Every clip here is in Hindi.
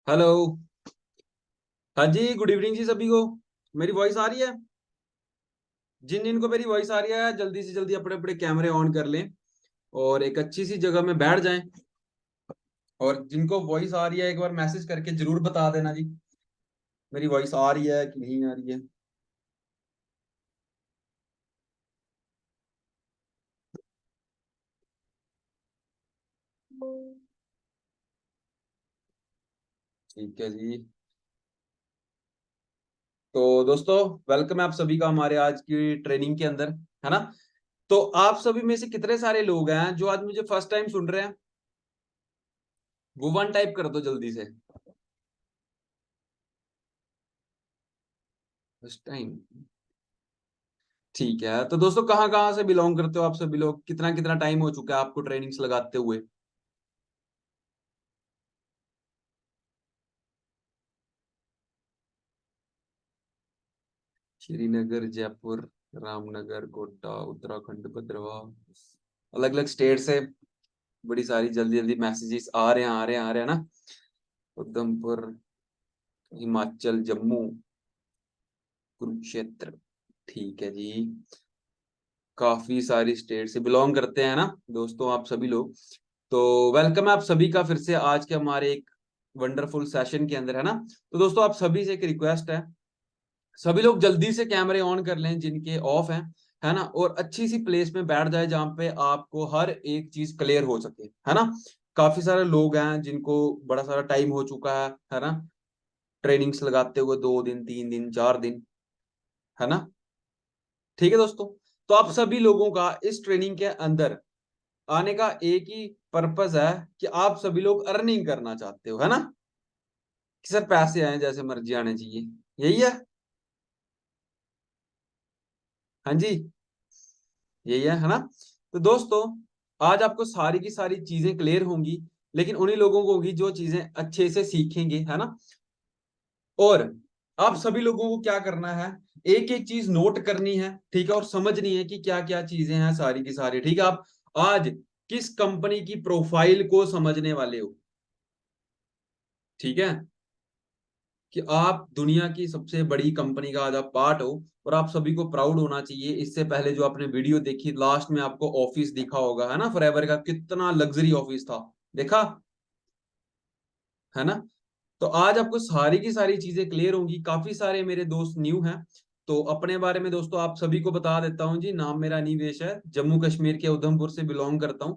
हेलो। हाँ जी, गुड इवनिंग जी सभी को। मेरी वॉइस आ रही है? जिन जिनको मेरी वॉइस आ रही है जल्दी से जल्दी अपने अपने कैमरे ऑन कर लें और एक अच्छी सी जगह में बैठ जाएं। और जिनको वॉइस आ रही है एक बार मैसेज करके जरूर बता देना जी, मेरी वॉइस आ रही है कि नहीं आ रही है। ठीक है जी। तो दोस्तों, वेलकम है आप सभी का हमारे आज की ट्रेनिंग के अंदर, है ना। तो आप सभी में से कितने सारे लोग हैं जो आज मुझे फर्स्ट टाइम सुन रहे हैं? वो वन टाइप कर दो जल्दी से। First time. ठीक है, तो दोस्तों कहाँ कहाँ से बिलोंग करते हो आप सभी लोग? कितना कितना टाइम हो चुका है आपको ट्रेनिंग्स लगाते हुए? श्रीनगर, जयपुर, रामनगर, कोटा, उत्तराखंड, भद्रवाह, अलग अलग स्टेट से बड़ी सारी जल्दी जल्दी मैसेजेस आ रहे हैं आ रहे हैं आ रहे हैं ना। उधमपुर, हिमाचल, जम्मू, कुरुक्षेत्र। ठीक है जी। काफी सारी स्टेट से बिलोंग करते हैं ना दोस्तों आप सभी लोग। तो वेलकम है आप सभी का फिर से आज के हमारे एक वंडरफुल सेशन के अंदर, है ना। तो दोस्तों आप सभी से एक रिक्वेस्ट है, सभी लोग जल्दी से कैमरे ऑन कर लें जिनके ऑफ हैं, है ना। और अच्छी सी प्लेस में बैठ जाए जहां पे आपको हर एक चीज क्लियर हो सके, है ना। काफी सारे लोग हैं जिनको बड़ा सारा टाइम हो चुका है ना, ट्रेनिंग्स लगाते हुए 2 दिन 3 दिन 4 दिन, है ना। ठीक है दोस्तों। तो आप सभी लोगों का इस ट्रेनिंग के अंदर आने का एक ही पर्पस है कि आप सभी लोग अर्निंग करना चाहते हो, है ना। कि सर पैसे आए जैसे मर्जी आने चाहिए, यही है। हाँ जी, यही है ना। तो दोस्तों, आज आपको सारी की सारी चीजें क्लियर होंगी, लेकिन उन्हीं लोगों को होगी जो चीजें अच्छे से सीखेंगे, है ना। और आप सभी लोगों को क्या करना है, एक एक चीज नोट करनी है, ठीक है, और समझनी है कि क्या क्या चीजें हैं सारी की सारी, ठीक है। आप आज किस कंपनी की प्रोफाइल को समझने वाले हो, ठीक है, कि आप दुनिया की सबसे बड़ी कंपनी का आज आप पार्ट हो। और आप सभी को प्राउड होना चाहिए। इससे पहले जो आपने वीडियो देखी लास्ट में आपको ऑफिस दिखा होगा, है ना, फॉरएवर का कितना लग्जरी ऑफिस था, देखा, है ना। तो आज आपको सारी की सारी चीजें क्लियर होंगी। काफी सारे मेरे दोस्त न्यू हैं, तो अपने बारे में दोस्तों आप सभी को बता देता हूं जी। नाम मेरा अनिवेश है, जम्मू कश्मीर के उधमपुर से बिलोंग करता हूं।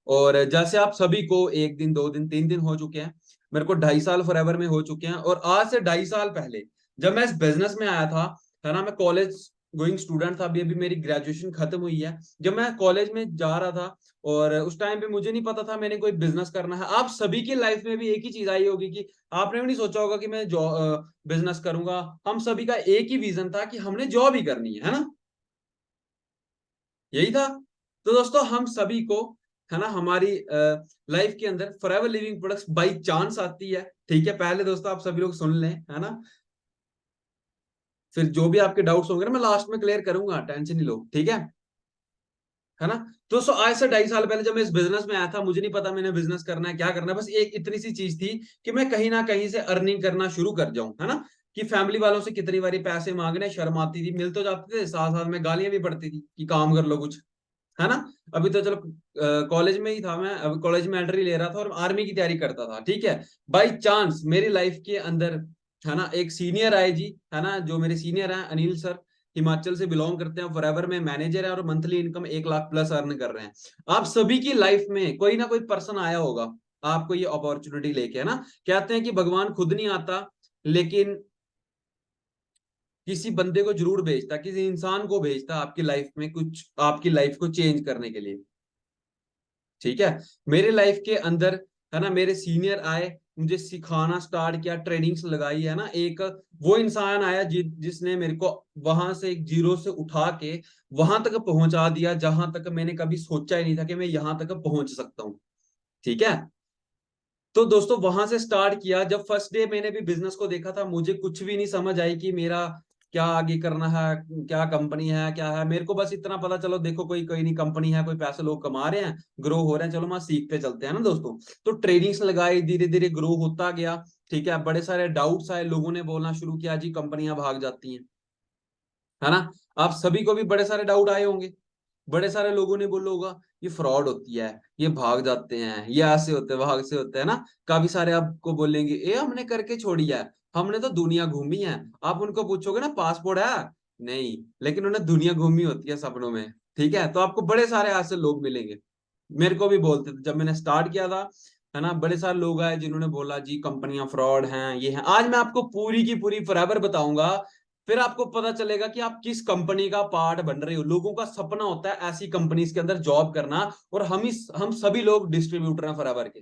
और जैसे आप सभी को 1 दिन 2 दिन 3 दिन हो चुके हैं, मेरे को 2.5 साल फॉरएवर में हो चुके हैं। और आज से 2.5 साल पहले जब मैं इस बिजनेस में आया था, है ना, मैं कॉलेज गोइंग स्टूडेंट था। अभी अभी मेरी ग्रेजुएशन खत्म हुई है। जब मैं कॉलेज में जा रहा था और उस टाइम पे मुझे नहीं पता था मैंने कोई बिजनेस करना है। आप सभी की लाइफ में भी एक ही चीज आई होगी कि आपने भी नहीं सोचा होगा कि मैं जॉब बिजनेस करूंगा। हम सभी का एक ही विजन था कि हमने जॉब ही करनी है ना, यही था। तो दोस्तों हम सभी को, है ना, हमारी लाइफ के अंदर forever living products by chance आती है, ठीक है। पहले दोस्तों आप सभी लोग सुन लें, है ना, फिर जो भी आपके डाउट्स होंगे ना मैं लास्ट में क्लियर करूंगा, टेंशन नहीं लो, ठीक है ना। तो दोस्तों आज से 2.5 साल पहले जब मैं इस बिजनेस में आया था, मुझे नहीं पता मैंने बिजनेस करना है क्या करना है, बस एक इतनी सी चीज थी कि मैं कहीं ना कहीं से अर्निंग करना शुरू कर जाऊं, है ना। कि फैमिली वालों से कितनी बारी पैसे मांगने शर्म आती थी, मिल तो जाते थे, साथ साथ में गालियां भी पड़ती थी कि काम कर लो कुछ, है ना। अभी तो चलो कॉलेज में ही था मैं, अभी कॉलेज में एंट्री ले रहा था और आर्मी की तैयारी करता था, ठीक है। बाई चांस मेरी लाइफ के अंदर, है ना, एक सीनियर आए जी, है ना, जो मेरे सीनियर हैं अनिल सर, हिमाचल से बिलोंग करते हैं, फॉरएवर में मैनेजर है और monthly income 1 lakh plus earn कर रहे हैं। आप सभी की लाइफ में कोई ना कोई पर्सन आया होगा आपको ये अपॉर्चुनिटी लेके, है ना। कहते हैं कि भगवान खुद नहीं आता, लेकिन किसी बंदे को जरूर भेजता, किसी इंसान को भेजता आपकी लाइफ में कुछ, आपकी लाइफ को चेंज करने के लिए, ठीक है। मेरे लाइफ के अंदर, है ना, मेरे सीनियर आए, मुझे सिखाना स्टार्ट किया, ट्रेनिंग्स लगाई, है ना। एक वो इंसान आया जिसने मेरे को वहां से एक जीरो से उठा के वहां तक पहुंचा दिया जहां तक मैंने कभी सोचा ही नहीं था कि मैं यहां तक पहुंच सकता हूँ, ठीक है। तो दोस्तों वहां से स्टार्ट किया। जब फर्स्ट डे मैंने भी बिजनेस को देखा था, मुझे कुछ भी नहीं समझ आई कि मेरा क्या आगे करना है, क्या कंपनी है, क्या है, मेरे को बस इतना पता, चलो देखो कोई कोई नहीं कंपनी है, कोई पैसे लोग कमा रहे हैं, ग्रो हो रहे हैं, चलो वहां सीखते चलते हैं ना दोस्तों। तो ट्रेनिंग्स लगाई, धीरे धीरे ग्रो होता गया। ठीक है, बड़े सारे डाउट्स आए, लोगों ने बोलना शुरू किया जी कंपनियां भाग जाती हैं, है ना। आप सभी को भी बड़े सारे डाउट आए होंगे, बड़े सारे लोगों ने बोला होगा ये फ्रॉड होती है, ये भाग जाते हैं, ये ऐसे होते हैं, भाग से होते हैं ना। काफी सारे आपको बोलेंगे ये हमने करके छोड़ी है, हमने तो दुनिया घूमी है। आप उनको पूछोगे ना पासपोर्ट है, नहीं, लेकिन उन्हें दुनिया घूमी होती है सपनों में। ठीक है, तो आपको बड़े सारे ऐसे लोग मिलेंगे। मेरे को भी बोलते थे जब मैंने स्टार्ट किया था, है ना, बड़े सारे लोग आए जिन्होंने बोला जी कंपनियां फ्रॉड हैं, ये हैं। आज मैं आपको पूरी की पूरी फॉरएवर बताऊंगा, फिर आपको पता चलेगा कि आप किस कंपनी का पार्ट बन रहे हो। लोगों का सपना होता है ऐसी कंपनीज के अंदर जॉब करना, और हम सभी लोग डिस्ट्रीब्यूटर हैं फॉरएवर के।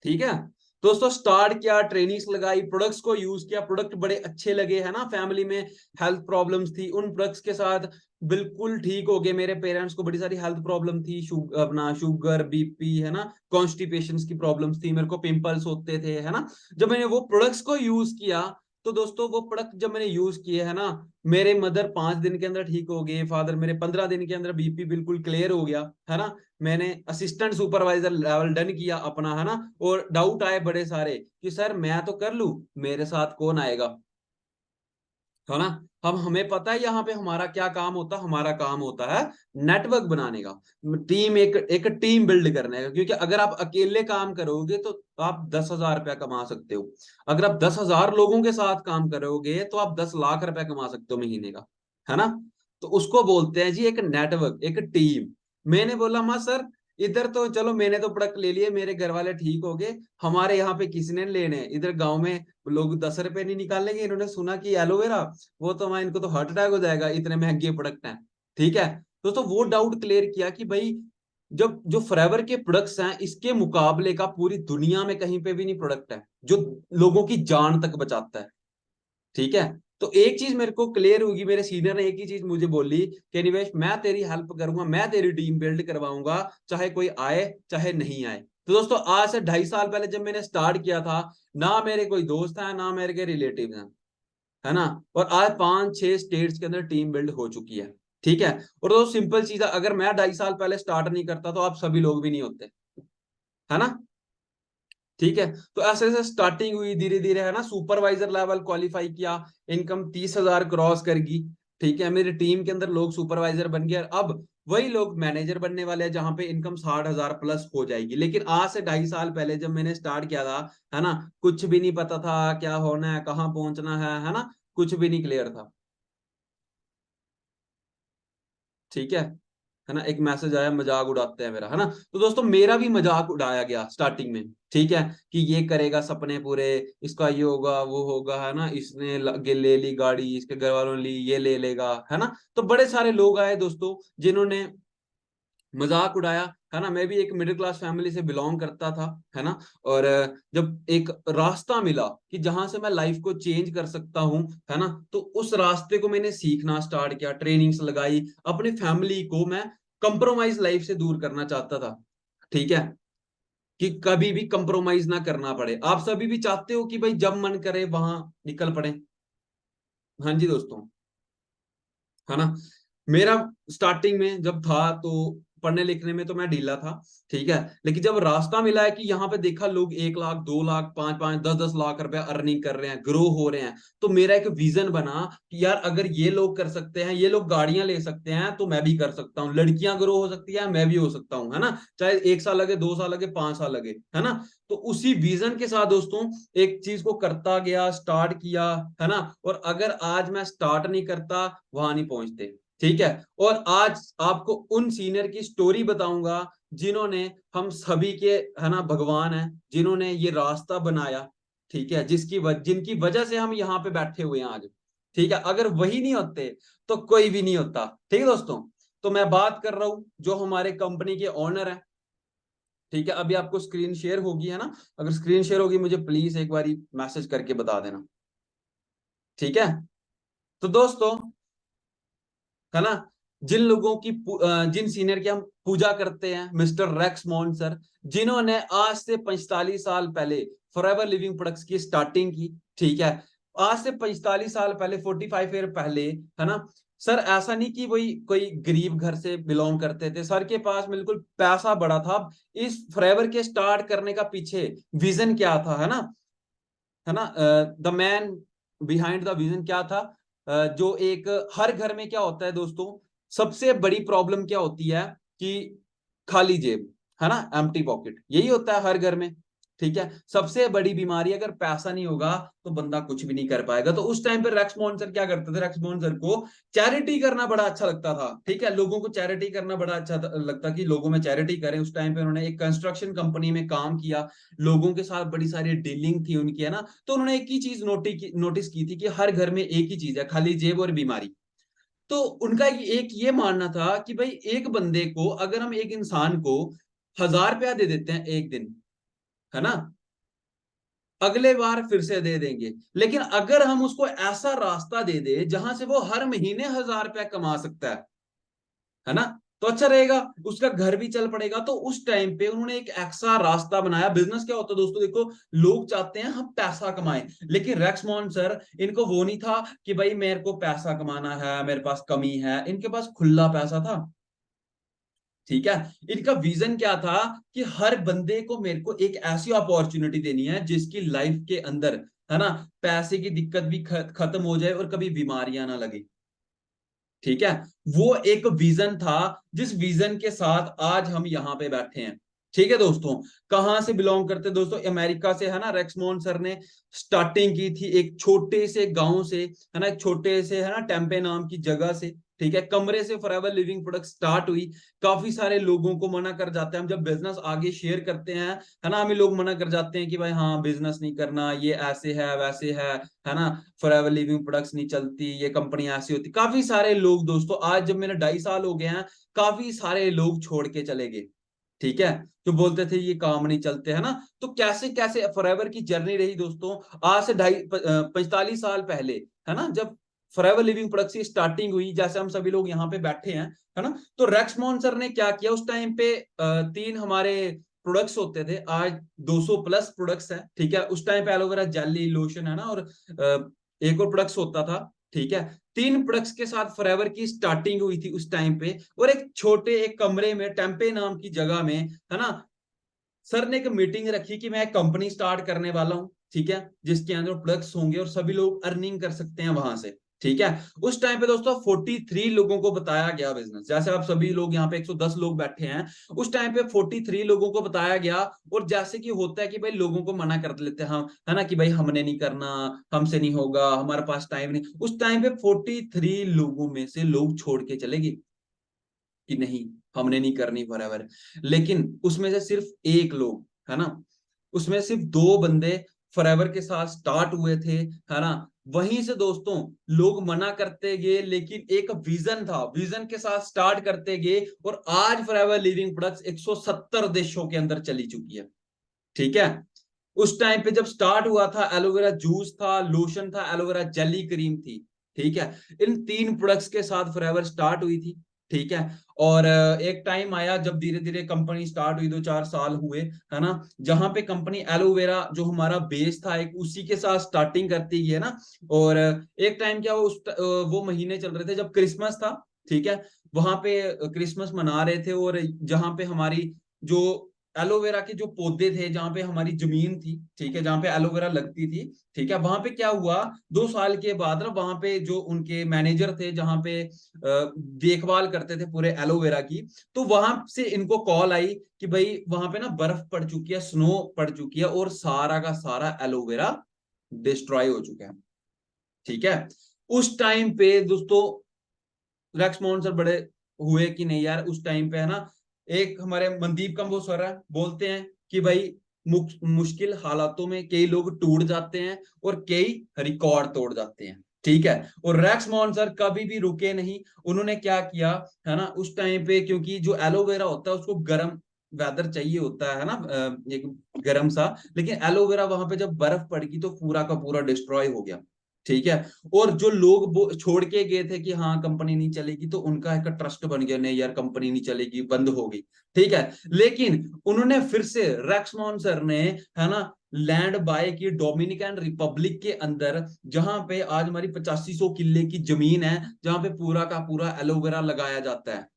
ठीक है दोस्तों, स्टार्ट किया, ट्रेनिंग्स लगाई, प्रोडक्ट्स को यूज किया, प्रोडक्ट बड़े अच्छे लगे, है ना। फैमिली में हेल्थ प्रॉब्लम्स थी, उन प्रोडक्ट्स के साथ बिल्कुल ठीक हो गए। मेरे पेरेंट्स को बड़ी सारी हेल्थ प्रॉब्लम थी, अपना शुगर, बीपी, है ना, कॉन्स्टिपेशन की प्रॉब्लम्स थी, मेरे को पिंपल्स होते थे, है ना। जब मैंने वो प्रोडक्ट्स को यूज किया, तो दोस्तों वो प्रोडक्ट जब मैंने यूज किए, है ना, मेरे मदर 5 दिन के अंदर ठीक हो गए, फादर मेरे 15 दिन के अंदर बीपी बिल्कुल क्लियर हो गया, है ना। मैंने असिस्टेंट सुपरवाइजर लेवल डन किया अपना, है ना। और डाउट आए बड़े सारे कि सर मैं तो कर लूं, मेरे साथ कौन आएगा, है ना। हम हमें पता है यहाँ पे हमारा क्या काम होता है, हमारा काम होता है नेटवर्क बनाने का, टीम, एक एक टीम बिल्ड करने का। क्योंकि अगर आप अकेले काम करोगे तो आप 10,000 रुपया कमा सकते हो, अगर आप 10,000 लोगों के साथ काम करोगे तो आप 10 लाख रुपया कमा सकते हो महीने का, है ना। तो उसको बोलते हैं जी एक नेटवर्क, एक टीम। मैंने बोला माँ सर इधर तो चलो मैंने तो प्रोडक्ट ले लिए, मेरे घर वाले ठीक हो गए, हमारे यहाँ पे किसी ने लेने, इधर गांव में लोग 10 रुपए नहीं निकालेंगे, इन्होंने सुना कि एलोवेरा, वो तो मैं इनको तो हार्ट अटैक हो जाएगा, इतने महंगे प्रोडक्ट हैं। ठीक है, तो वो डाउट क्लियर किया कि भाई जब जो फॉरएवर के प्रोडक्ट्स हैं इसके मुकाबले का पूरी दुनिया में कहीं पे भी नहीं प्रोडक्ट है जो लोगों की जान तक बचाता है। ठीक है, तो एक चीज मेरे को क्लियर होगी, मेरे सीनियर ने एक ही चीज मुझे बोली कि निवेश मैं तेरी हेल्प करूंगा, मैं तेरी टीम बिल्ड करवाऊंगा, चाहे कोई आए चाहे नहीं आए। तो दोस्तों आज से 2.5 साल पहले जब मैंने स्टार्ट किया था, ना मेरे कोई दोस्त है ना मेरे के रिलेटिव हैं, है ना। और आज 5-6 स्टेट्स के अंदर टीम बिल्ड हो चुकी है। ठीक है, और तो सिंपल चीज है, अगर मैं 2.5 साल पहले स्टार्ट नहीं करता तो आप सभी लोग भी नहीं होते, है ना। ठीक है, तो ऐसे ऐसे स्टार्टिंग हुई धीरे धीरे, है ना, सुपरवाइजर लेवल क्वालिफाई किया, इनकम 30,000 क्रॉस कर गई। ठीक है, मेरी टीम के अंदर लोग सुपरवाइजर बन गए, अब वही लोग मैनेजर बनने वाले हैं जहां पे इनकम 60,000 प्लस हो जाएगी। लेकिन आज से 2.5 साल पहले जब मैंने स्टार्ट किया था, है ना, कुछ भी नहीं पता था क्या होना है, कहाँ पहुंचना है ना, कुछ भी नहीं क्लियर था। ठीक है ना, एक मैसेज आया मजाक उड़ाते हैं मेरा, है ना। तो दोस्तों मेरा भी मजाक उड़ाया गया स्टार्टिंग में। ठीक है, कि ये करेगा सपने पूरे, इसका ये होगा वो होगा, है ना, इसने ले ली गाड़ी, इसके घर वालों ने ली, ये ले लेगा, है ना। तो बड़े सारे लोग आए दोस्तों जिन्होंने मजाक उड़ाया, है ना। मैं भी एक मिडिल क्लास फैमिली से बिलोंग करता था, है ना। और जब एक रास्ता मिला कि जहां से मैं लाइफ को चेंज कर सकता हूं, है ना, तो उस रास्ते को मैंने सीखना स्टार्ट किया, ट्रेनिंग्स लगाई, अपनी फैमिली को मैं कंप्रोमाइज लाइफ से दूर करना चाहता था। ठीक है, कि कभी भी कंप्रोमाइज ना करना पड़े। आप सभी भी चाहते हो कि भाई जब मन करे वहां निकल पड़े। हाँ जी दोस्तों, है ना। मेरा स्टार्टिंग में जब था तो पढ़ने लिखने में तो मैं ढीला था। ठीक है, लेकिन जब रास्ता मिला है कि यहाँ पे देखा लोग 1 लाख, 2 लाख, 5-5, 10-10 लाख रुपया अर्निंग कर रहे हैं, ग्रो हो रहे हैं, तो मेरा एक विजन बना कि यार अगर ये लोग कर सकते हैं, ये लोग गाड़ियां ले सकते हैं, तो मैं भी कर सकता हूँ, लड़कियां ग्रो हो सकती है, मैं भी हो सकता हूँ, है ना। चाहे 1 साल लगे, 2 साल लगे, 5 साल लगे, है ना। तो उसी विजन के साथ दोस्तों एक चीज को करता गया, स्टार्ट किया, है ना। और अगर आज मैं स्टार्ट नहीं करता वहां नहीं पहुंचते। ठीक है, और आज आपको उन सीनियर की स्टोरी बताऊंगा जिन्होंने हम सभी के, है ना, भगवान है, जिन्होंने ये रास्ता बनाया। ठीक है, जिनकी वजह से हम यहाँ पे बैठे हुए हैं आज। ठीक है, अगर वही नहीं होते तो कोई भी नहीं होता। ठीक है दोस्तों, तो मैं बात कर रहा हूं जो हमारे कंपनी के ओनर है। ठीक है, अभी आपको स्क्रीन शेयर होगी, है ना। अगर स्क्रीन शेयर होगी मुझे प्लीज एक बारी मैसेज करके बता देना। ठीक है, तो दोस्तों, है ना, जिन लोगों की जिन सीनियर की हम पूजा करते हैं, मिस्टर रेक्स मॉन सर, जिन्होंने आज से 45 साल पहले फॉरएवर लिविंग प्रोडक्ट्स की स्टार्टिंग की। ठीक है, आज से 45 साल पहले, 45 ईयर पहले, है ना सर, ऐसा नहीं कि वही कोई गरीब घर से बिलोंग करते थे, सर के पास बिल्कुल पैसा बड़ा था। इस फॉरएवर के स्टार्ट करने का पीछे विजन क्या था, है ना, the man behind the vision क्या था? जो एक हर घर में क्या होता है दोस्तों, सबसे बड़ी प्रॉब्लम क्या होती है कि खाली जेब, है ना, एम्प्टी पॉकेट, यही होता है हर घर में। ठीक है, सबसे बड़ी बीमारी, अगर पैसा नहीं होगा तो बंदा कुछ भी नहीं कर पाएगा। तो उस टाइम पे रेक्स मॉन्सर क्या करते थे, रेक्स मॉन्सर को चैरिटी करना बड़ा अच्छा लगता था। ठीक है, लोगों को चैरिटी करना बड़ा अच्छा लगता कि लोगों में चैरिटी करें। उस टाइम पे उन्होंने एक कंस्ट्रक्शन कंपनी में काम किया, लोगों के साथ बड़ी सारी डीलिंग थी उनकी, है ना। तो उन्होंने एक ही चीज नोटिस की थी कि हर घर में एक ही चीज है, खाली जेब और बीमारी। तो उनका एक ये मानना था कि भाई एक बंदे को, अगर हम एक इंसान को 1,000 रुपया दे देते हैं एक दिन, है ना, अगले बार फिर से दे देंगे। लेकिन अगर हम उसको ऐसा रास्ता दे दे जहां से वो हर महीने 1,000 रुपया कमा सकता है ना, तो अच्छा रहेगा, उसका घर भी चल पड़ेगा। तो उस टाइम पे उन्होंने एक ऐसा रास्ता बनाया। बिजनेस क्या होता है दोस्तों, देखो, लोग चाहते हैं हम पैसा कमाएं, लेकिन रेक्समोन सर, इनको वो नहीं था कि भाई मेरे को पैसा कमाना है, मेरे पास कमी है, इनके पास खुला पैसा था। ठीक है, इनका विजन क्या था कि हर बंदे को, मेरे को एक ऐसी अपॉर्चुनिटी देनी है जिसकी लाइफ के अंदर, है ना, पैसे की दिक्कत भी खत्म हो जाए और कभी बीमारियां ना लगे। ठीक है, वो एक विजन था, जिस विजन के साथ आज हम यहां पे बैठे हैं। ठीक है दोस्तों, कहां से बिलोंग करते दोस्तों, अमेरिका से, है ना। रेक्समोन सर ने स्टार्टिंग की थी एक छोटे से गांव से, है ना, एक छोटे से, है ना, टेम्पे नाम की जगह से। ठीक है, कमरे से फॉरएवर लिविंग प्रोडक्ट स्टार्ट हुई। काफी सारे लोगों को मना कर जाते हैं हम जब बिजनेस आगे शेयर करते हैं, है ना, हमें लोग मना कर जाते हैं कि भाई हाँ, बिजनेस नहीं करना, ये ऐसे है वैसे है ना, फॉरएवर लिविंग प्रोडक्ट्स नहीं चलती, ये कंपनी ऐसी होती। काफी सारे लोग दोस्तों, आज जब मेरे 2.5 साल हो गए हैं, काफी सारे लोग छोड़ के चले गए। ठीक है, जो बोलते थे ये काम नहीं चलते, है ना। तो कैसे कैसे फॉरएवर की जर्नी रही दोस्तों, आज से 45 साल पहले, है ना, जब फॉरएवर लिविंग प्रोडक्ट्स की स्टार्टिंग हुई, जैसे हम सभी लोग यहाँ पे बैठे हैं, है ना। तो रेक्समोन सर ने क्या किया उस टाइम पे, 3 हमारे प्रोडक्ट्स होते थे, आज 200 प्लस प्रोडक्ट्स हैं। ठीक है, उस टाइम पे एलोवेरा जेली, लोशन, है ना, और एक और प्रोडक्ट्स होता था। ठीक है, 3 प्रोडक्ट्स के साथ फॉरएवर की स्टार्टिंग हुई थी उस टाइम पे, और एक छोटे एक कमरे में, टेम्पे नाम की जगह में, है ना, सर ने एक मीटिंग रखी कि मैं एक कंपनी स्टार्ट करने वाला हूं। ठीक है, जिसके अंदर प्रोडक्ट्स होंगे और सभी लोग अर्निंग कर सकते हैं वहां से। ठीक है, उस टाइम पे दोस्तों 43 लोगों को बताया गया बिजनेस, जैसे आप सभी लोग यहाँ पे 110 लोग बैठे हैं, उस टाइम पे 43 लोगों को बताया गया। और जैसे कि होता है कि भाई लोगों को मना कर लेते हैं हम, है ना, कि भाई हमने नहीं करना, हमसे नहीं होगा, हमारे पास टाइम नहीं। उस टाइम पे 43 लोगों में से लोग छोड़ के चले गए कि नहीं, हमने नहीं करनी फॉरएवर। लेकिन उसमें से सिर्फ एक लोग, है ना, उसमें सिर्फ 2 बंदे फॉरएवर के साथ स्टार्ट हुए थे, है ना। वहीं से दोस्तों लोग मना करते गए, लेकिन एक विजन था, विजन के साथ स्टार्ट करते गए, और आज फॉरएवर लिविंग प्रोडक्ट्स 170 देशों के अंदर चली चुकी है। ठीक है, उस टाइम पे जब स्टार्ट हुआ था, एलोवेरा जूस था, लोशन था, एलोवेरा जेली क्रीम थी। ठीक है, इन 3 प्रोडक्ट्स के साथ फॉरएवर स्टार्ट हुई थी। ठीक है, और एक टाइम आया जब धीरे धीरे कंपनी स्टार्ट हुई, 2-4 साल हुए, है ना, जहां पे कंपनी एलोवेरा जो हमारा बेस था एक, उसी के साथ स्टार्टिंग करती है ना। और एक टाइम क्या वो महीने चल रहे थे जब क्रिसमस था। ठीक है, वहां पे क्रिसमस मना रहे थे, और जहां पे हमारी जो एलोवेरा के जो पौधे थे, जहां पे हमारी जमीन थी, ठीक है, जहां पे एलोवेरा लगती थी, ठीक है, वहां पे क्या हुआ, 2 साल के बाद ना, वहां पे जो उनके मैनेजर थे, जहां पे देखभाल करते थे पूरे एलोवेरा की, तो वहां से इनको कॉल आई कि भाई वहां पे ना बर्फ पड़ चुकी है, स्नो पड़ चुकी है, और सारा का सारा एलोवेरा डिस्ट्रॉय हो चुका है। ठीक है, उस टाइम पे दोस्तों रेक्समोन सर बड़े हुए कि नहीं यार, उस टाइम पे, है ना, एक हमारे मनदीप कंबोज सर है, बोलते हैं कि भाई मुश्किल हालातों में कई लोग टूट जाते हैं और कई रिकॉर्ड तोड़ जाते हैं। ठीक है, और रेक्समोन सर कभी भी रुके नहीं। उन्होंने क्या किया, है ना, उस टाइम पे, क्योंकि जो एलोवेरा होता है उसको गर्म वेदर चाहिए होता है ना, एक गर्म सा, लेकिन एलोवेरा वहां पे जब बर्फ पड़ गई तो पूरा का पूरा डिस्ट्रॉय हो गया। ठीक है। और जो लोग वो छोड़ के गए थे कि हाँ कंपनी नहीं चलेगी, तो उनका एक ट्रस्ट बन गया, नहीं यार कंपनी नहीं चलेगी, बंद हो गई। ठीक है। लेकिन उन्होंने फिर से रेक्समोन सर ने, है ना, लैंड बाय की डोमिनिकन रिपब्लिक के अंदर, जहां पे आज हमारी 8500 किले की जमीन है, जहां पे पूरा का पूरा एलोवेरा लगाया जाता है।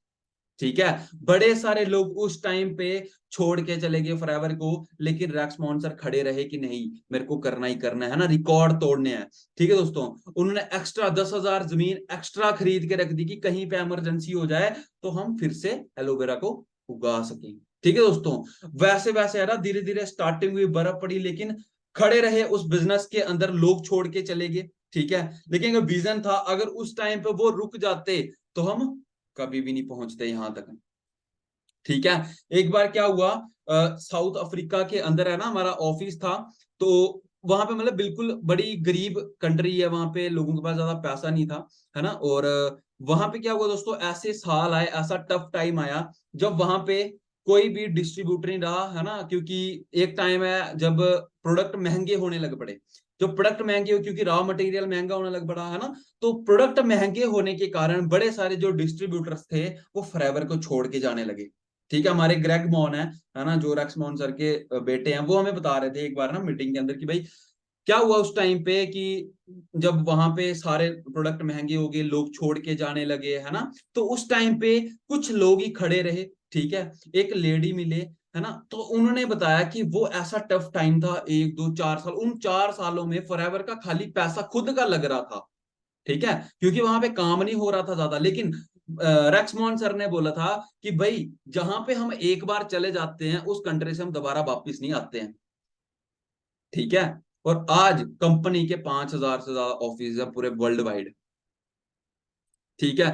ठीक है। बड़े सारे लोग उस टाइम पे छोड़ के चले गए फॉरएवर को, लेकिन रैक्स मॉन्सर खड़े रहे कि नहीं मेरे को करना ही करना है ना, रिकॉर्ड तोड़ने हैं। ठीक है दोस्तों, उन्होंने एक्स्ट्रा 10,000 जमीन एक्स्ट्रा खरीद के रख दी कि कहीं पे इमरजेंसी हो जाए तो हम फिर से एलोवेरा को उगा सकें। ठीक है दोस्तों, वैसे वैसे है ना, धीरे धीरे स्टार्टिंग हुई, बर्फ पड़ी, लेकिन खड़े रहे उस बिजनेस के अंदर, लोग छोड़ के चले गए। ठीक है। लेकिन अगर विजन था, अगर उस टाइम पे वो रुक जाते तो हम कभी भी नहीं पहुंचते यहां तक। ठीक है। एक बार क्या हुआ, साउथ अफ्रीका के अंदर है ना हमारा ऑफिस था, तो वहां पे मतलब बिल्कुल बड़ी गरीब कंट्री है, वहां पे लोगों के पास ज्यादा पैसा नहीं था, है ना। और वहां पे क्या हुआ दोस्तों, ऐसे साल आए, ऐसा टफ टाइम आया जब वहां पे कोई भी डिस्ट्रीब्यूटर नहीं रहा, है ना, क्योंकि एक टाइम है जब प्रोडक्ट महंगे होने लग पड़े। जो प्रोडक्ट महंगे हो, क्योंकि रॉ मटेरियल महंगा होने लग पड़ा, है ना, तो प्रोडक्ट महंगे होने के कारण बड़े सारे जो डिस्ट्रीब्यूटर्स थे वो फॉरएवर को छोड़ के जाने लगे। ठीक है। हमारे ग्रेग मॉन है ना, जो रेक्स मॉन सर के बेटे हैं, वो हमें बता रहे थे एक बार ना मीटिंग के अंदर कि भाई क्या हुआ उस टाइम पे कि जब वहां पे सारे प्रोडक्ट महंगे हो गए, लोग छोड़ के जाने लगे, है ना, तो उस टाइम पे कुछ लोग ही खड़े रहे। ठीक है। एक लेडी मिले, है ना, तो उन्होंने बताया कि वो ऐसा टफ टाइम था, 1 2 4 साल, उन 4 सालों में फॉरएवर का खाली पैसा खुद का लग रहा था। ठीक है। क्योंकि वहां पे काम नहीं हो रहा था ज्यादा, लेकिन रेक्समोन सर ने बोला था कि भाई जहां पे हम एक बार चले जाते हैं उस कंट्री से हम दोबारा वापस नहीं आते हैं। ठीक है। और आज कंपनी के 5,000 से ज्यादा ऑफिस है पूरे वर्ल्ड वाइड। ठीक है।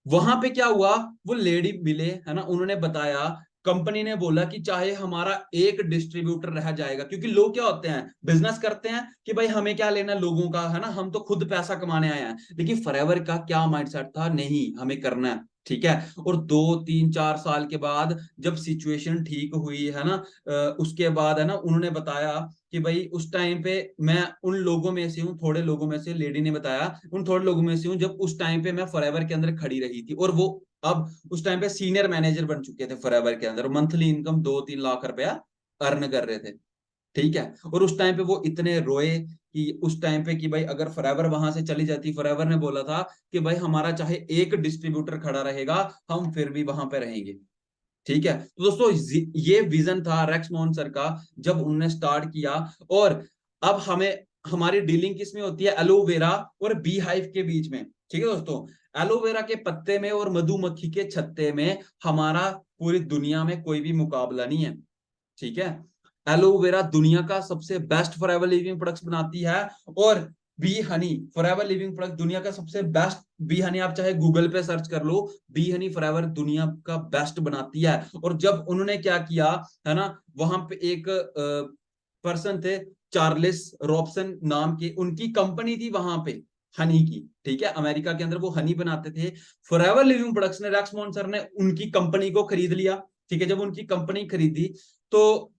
वहां पे क्या हुआ, वो लेडी मिले, है ना, उन्होंने बताया, कंपनी ने बोला कि चाहे हमारा एक डिस्ट्रीब्यूटर रह जाएगा, क्योंकि लोग क्या होते हैं, बिजनेस करते हैं कि भाई हमें क्या लेना लोगों का, है ना, हम तो खुद पैसा कमाने आए हैं। लेकिन फॉरएवर का क्या माइंडसेट था, नहीं हमें करना है। ठीक है। और 2 3 4 साल के बाद जब सिचुएशन ठीक हुई, है ना, उसके बाद है ना, उन्होंने बताया कि भाई उस टाइम पे मैं उन लोगों में से हूँ, थोड़े लोगों में से, लेडी ने बताया उन थोड़े लोगों में से हूँ जब उस टाइम पे मैं फॉरएवर के अंदर खड़ी रही थी, और वो अब उस टाइम पे सीनियर मैनेजर बन चुके थे फॉरएवर के अंदर, मंथली इनकम 2 3 लाख रुपया अर्न कर रहे थे। ठीक है। और उस टाइम पे वो इतने रोए कि उस टाइम पे कि भाई अगर फॉरएवर वहां से चली जाती, फॉरएवर ने बोला था कि भाई हमारा चाहे एक डिस्ट्रीब्यूटर खड़ा रहेगा, हम फिर भी वहां पे रहेंगे। ठीक है। तो दोस्तों ये विजन था रेक्स मोहन सर का जब उन्होंने स्टार्ट किया। और अब हमें हमारी डीलिंग किसमें होती है, एलोवेरा और बी हाइव के बीच में। ठीक है दोस्तों, एलोवेरा के पत्ते में और मधुमक्खी के छत्ते में हमारा पूरी दुनिया में कोई भी मुकाबला नहीं है। ठीक है। एलोवेरा दुनिया का सबसे बेस्ट फॉरएवर लिविंग प्रोडक्ट्स बनाती है, और B Honey forever living product दुनिया का सबसे बेस्ट। बी हनी आप चाहे गूगल पे सर्च कर लो, बी हनी फॉरएवर दुनिया का बेस्ट बनाती है। और जब उन्होंने क्या किया, है ना, वहां पे एक पर्सन थे, चार्लिस रॉबसन नाम के, उनकी कंपनी थी वहां पे हनी की। ठीक है। अमेरिका के अंदर वो हनी बनाते थे। फॉरएवर लिविंग प्रोडक्ट्स ने, रेक्समोन सर ने उनकी कंपनी को खरीद लिया। ठीक है। जब उनकी कंपनी खरीदी, तो